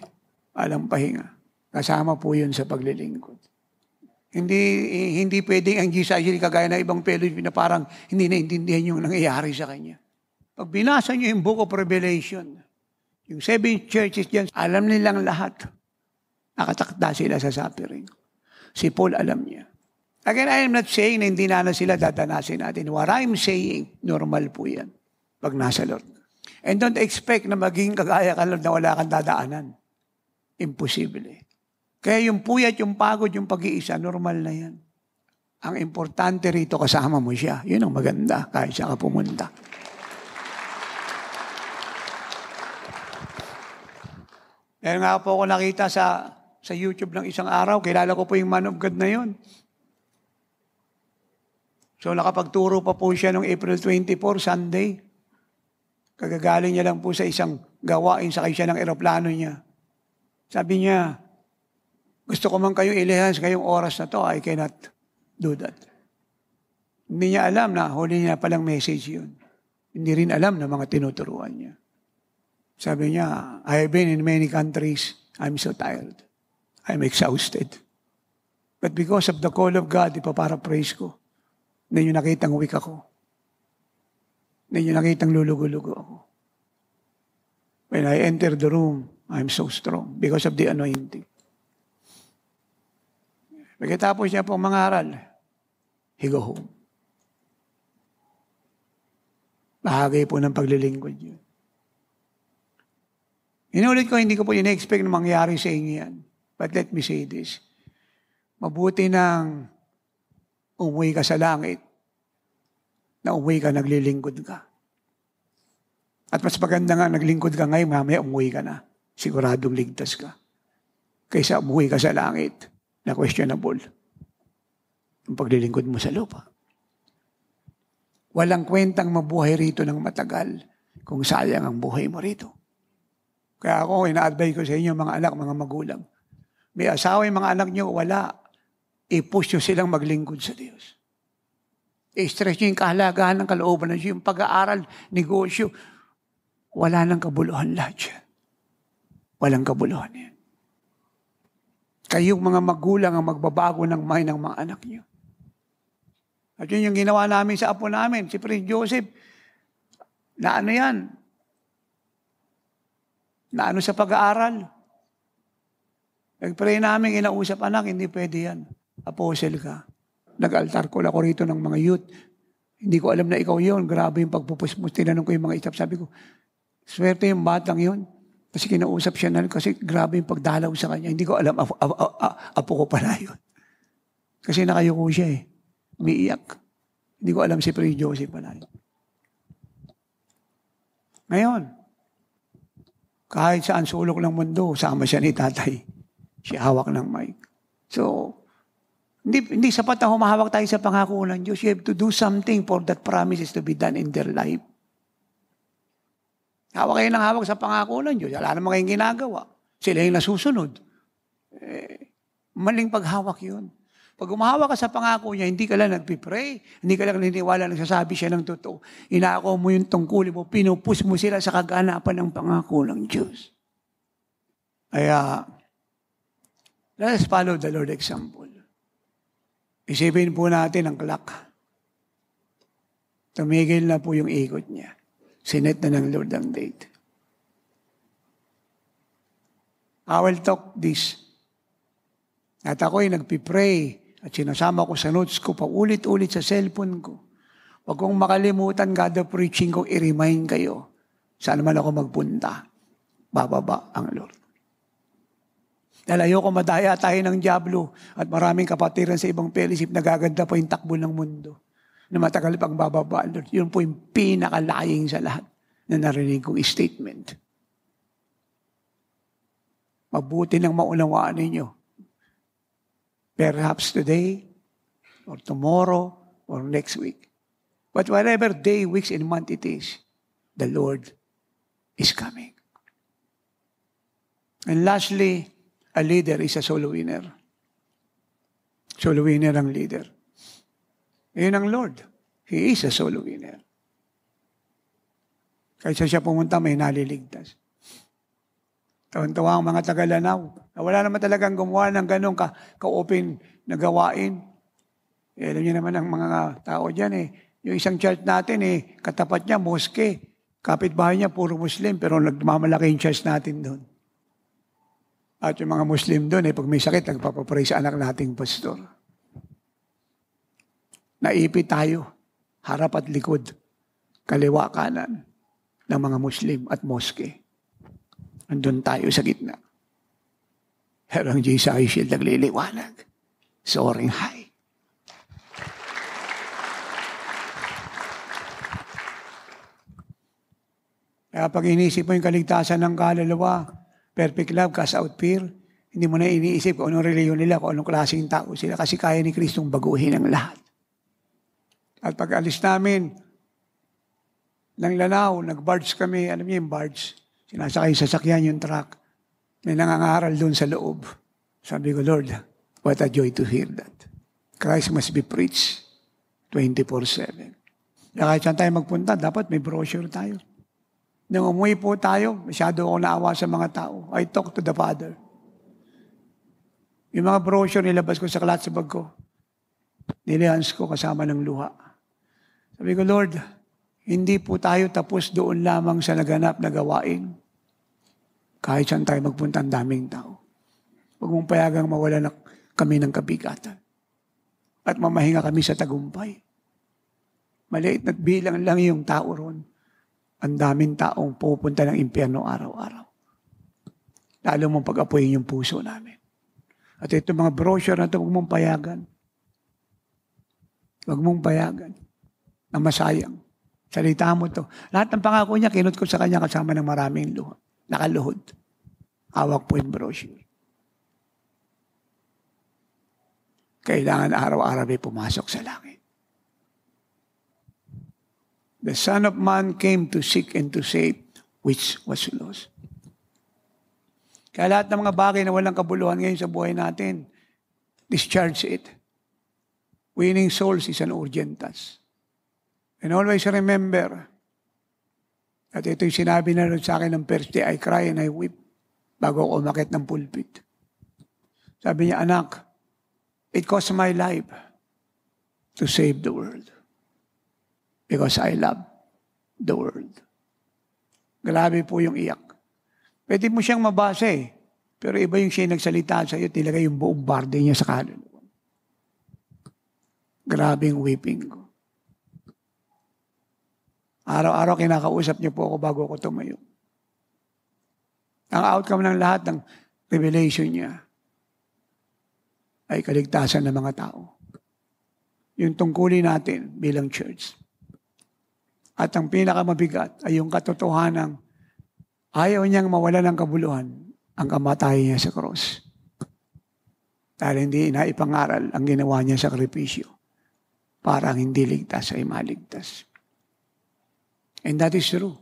alang pahinga. Kasama po yun sa paglilingkod. Hindi pwedeng ang Jesus kagaya na ibang fellowship na parang hindi naintindihan yung nangyayari sa kanya. Pag binasa niyo yung Book of Revelation, yung 7 churches dyan, alam nilang lahat. Nakatakda sila sa suffering. Si Paul alam niya. Again, I am not saying na hindi na sila dadanasin natin. What I'm saying, normal po yan pag nasa Lord. And don't expect na maging kagaya ka Lord na wala kang dadaanan. Imposible. Kaya yung puyat, yung pagod, yung pag-iisa, normal na yan. Ang importante rito, kasama mo siya. Yun ang maganda kahit siya ka pumunta. Dahil nga po ako nakita sa YouTube ng isang araw, kilala ko po yung man of God na yun. So nakapagturo pa po siya noong April 24, Sunday. Kagagaling niya lang po sa isang gawain, sakay siya ng eroplano niya. Sabi niya, gusto ko man kayo ilihan sa kayong oras na to, I cannot do that. Hindi niya alam na huli niya palang message yun. Hindi rin alam na mga tinuturuan niya. Sabi niya, I have been in many countries, I'm so tired. I'm exhausted. But because of the call of God, ipaparaphrase ko, hindi niyo nakitang weak ako. Hindi niyo nakitang lulugo-lugo ako. When I enter the room, I'm so strong because of the anointing. Pagkatapos niya pong mangaral, he go home. Bahagi po ng paglilingkod yun. Inulit ko, hindi ko po in-expect na mangyari sa inyo yan. But let me say this. Mabuti nang umuwi ka sa langit, na umuwi ka, naglilingkod ka. At mas maganda nga, naglingkod ka ngayon, mamaya umuwi ka na. Siguradong ligtas ka. Kaysa umuwi ka sa langit, na questionable. Ang paglilingkod mo sa lupa. Walang kwentang mabuhay rito ng matagal kung sayang ang buhay mo rito. Kaya ako, ina-advise ko sa inyo, mga anak, mga magulang. May asawa yung mga anak nyo, wala. I-push nyo silang maglingkod sa Diyos. I-stress nyo yung kahalagahan ng kalooban ng Diyos, yung pag-aaral, negosyo. Wala nang kabuluhan lahat yan. Walang kabuluhan yan. Kayong mga magulang ang magbabago ng mind ng mga anak nyo. At yun yung ginawa namin sa apo namin, si Prince Joseph. Na ano yan? Na ano sa pag-aaral? Nag-pray namin, inausap anak, hindi pwede yan. Apostle ka. Nag-altar call ako rito ng mga youth. Hindi ko alam na ikaw yun. Grabe yung pagpupusmus. Tinanong ko yung mga itap. Sabi ko, swerte yung batang yun. Kasi kinausap siya na, kasi grabe yung pagdalaw sa kanya. Hindi ko alam, apo ko pala yun. Kasi nakayuko siya eh. Umiiyak. Hindi ko alam si Prince Joseph pala yun. Ngayon, kahit saan sulok ng mundo, sama siya ni tatay. Siya hawak ng mic. So, hindi sapat na humahawak tayo sa pangako ng Diyos. You have to do something for that promises to be done in their life. Hawak kayo ng hawak sa pangako ng Diyos. Wala naman kayong ginagawa. Sila yung nasusunod. Maling paghawak yun. Pag umahawak ka sa pangako niya, hindi ka lang nagpipray, hindi ka lang naniniwala, nagsasabi siya ng totoo. Inaako mo yung tungkulin mo, pinupus mo sila sa kaganapan ng pangako ng Diyos. Kaya, let us follow the Lord's example. Isipin po natin ang clock. Tumigil na po yung ikot niya. Sinet na ng Lord ang date. I will talk this. At ako'y nagpipray at sinasama ko sa notes ko paulit-ulit sa cellphone ko. Huwag kong makalimutan kada preaching ko, i-remind kayo. Saan man ako magpunta, bababa ang Lord. Dahil ayoko madaya tayo ng diablo at maraming kapatiran sa ibang fellowship nagaganda pa yung takbo ng mundo na matagal pang bababa, Lord. Yun po yung pinakalaying sa lahat na narinig kong statement. Mabuti nang maunawaan ninyo. Perhaps today, or tomorrow, or next week. But whatever day, weeks, and month it is, the Lord is coming. And lastly, a leader is a soul winner. Soul winner ang leader. Yun ang Lord. He is a soul winner. Kaysa siya pumunta, may naliligtas. Tawan-tawa ang mga taga-Lanao. Wala naman talagang gumawa ng ganun ka-open na gawain. Alam niyo naman ang mga tao dyan Yung isang church natin katapat niya, moske. Kapitbahay niya, puro Muslim, pero nagmamalaki yung church natin doon. At yung mga Muslim doon, pag may sakit, nagpapapray sa anak nating pastor. Naipit tayo, harap at likod, kaliwa kanan ng mga Muslim at moske. Andun tayo sa gitna. Pero ang Jesus Shield nagliliwanag. Soaring high. Kaya pag inisip mo yung kaligtasan ng kaluluwa, perfect love, cast out fear, hindi mo na iniisip kung anong reliyon nila, kung anong klaseng tao sila, kasi kaya ni Kristong baguhin ang lahat. At pag alis namin ng Lanao, nag-barge kami, alam niyo yung barge, sinasakay sa sakyan yung truck, may nangangaral doon sa loob. Sabi ko, Lord, what a joy to hear that. Christ must be preached 24/7. Kaya kahit saan tayo magpunta, dapat may brochure tayo. Nung umuwi po tayo, masyado ako naawa sa mga tao. I talk to the Father. Yung mga brochure, nilabas ko sa clutch bag ko. Nilihans ko kasama ng luha. Sabi ko, Lord, hindi po tayo tapos doon lamang sa naganap na gawain. Kahit saan tayo magpunta, ang daming tao. Huwag mong payagang mawala na kami ng kabigatan. At mamahinga kami sa tagumpay. Maliit na bilang lang yung tao ron. Ang daming taong pupunta ng impyerno araw-araw. Lalo mong pag-apuyin yung puso namin. At ito mga brochure na ito, huwag mong payagan. Huwag mong payagan na masayang. Salita mo to. Lahat ng pangako niya, kinut ko sa kanya kasama ng maraming luha. Nakaluhod. Hawak po yung brochure. Kailangan araw-araw ay pumasok sa langit. The Son of Man came to seek and to save which was lost. Kaya lahat ng mga bagay na walang kabuluhan ngayon sa buhay natin, discharge it. Winning souls is an urgent task. And always remember, at ito yung sinabi na rin sa akin ng first day, I cry and I weep bago ako umakit ng pulpit. Sabi niya, anak, it cost my life to save the world. Because I love the world. Grabe po yung iyak. Pwede mo siyang mabasa pero iba yung siya nagsalita sa iyo, tilagay yung buong barde niya sa kaluluwa. Grabe yung weeping ko. Araw-araw kinakausap niyo po ako bago ako tumayo. Ang outcome ng lahat ng revelation niya ay kaligtasan ng mga tao. Yung tungkulin natin bilang church. At ang pinakamabigat ay yung katotohanan ayaw niyang mawala ng kabuluhan ang kamatayan niya sa cross. Dahil hindi naipangaral ang ginawa niya sa sakripisyo para ang hindi ligtas ay maligtas. And that is true.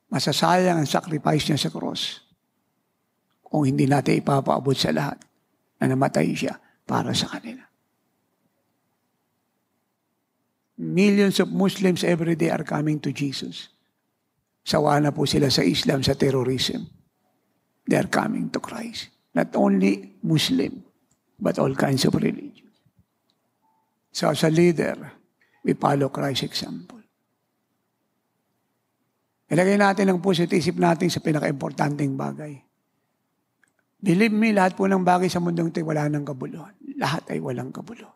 Masasayang ang sacrifice niya sa cross kung hindi natin ipapaabot sa lahat na namatay siya para sa kanila. Millions of Muslims every day are coming to Jesus. Sawa na po sila sa Islam, sa terrorism. They are coming to Christ. Not only Muslim, but all kinds of religion. So as a leader, we follow Christ's example. Ilagay natin ang puso at isip natin sa pinaka-importanting bagay. Believe me, lahat po ng bagay sa mundong ito wala ng kabuluhan. Lahat ay walang kabuluhan.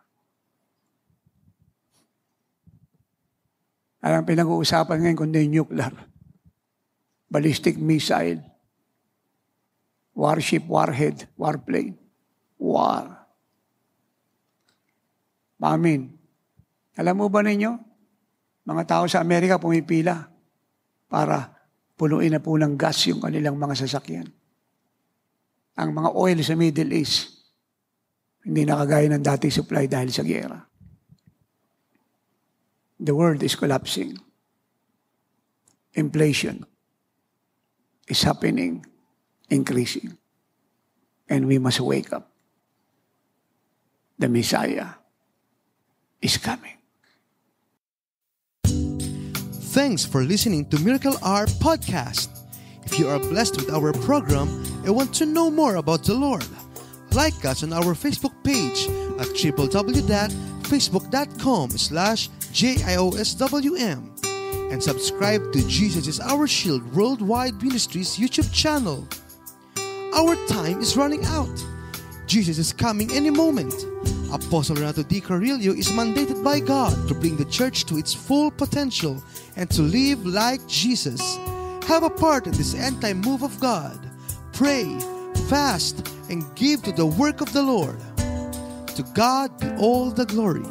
Ang pinag-uusapan ngayon kundi nuclear, ballistic missile, warship, warhead, warplane, war. Amen. Alam mo ba ninyo, mga tao sa Amerika pumipila para punuin na po ng gas yung kanilang mga sasakyan. Ang mga oil sa Middle East, hindi nakagaya ng dati supply dahil sa giyera. The world is collapsing. Inflation is happening, increasing. And we must wake up. The Messiah is coming. Thanks for listening to Miracle Hour Podcast. If you are blessed with our program and want to know more about the Lord, like us on our Facebook page at www.facebook.com/JIOSWM and subscribe to Jesus is Our Shield Worldwide Ministries YouTube channel. Our time is running out. Jesus is coming any moment. Apostle Renato D. Carrillo is mandated by God to bring the church to its full potential and to live like Jesus. Have a part in this end-time move of God. Pray, fast, and give to the work of the Lord. To God be all the glory.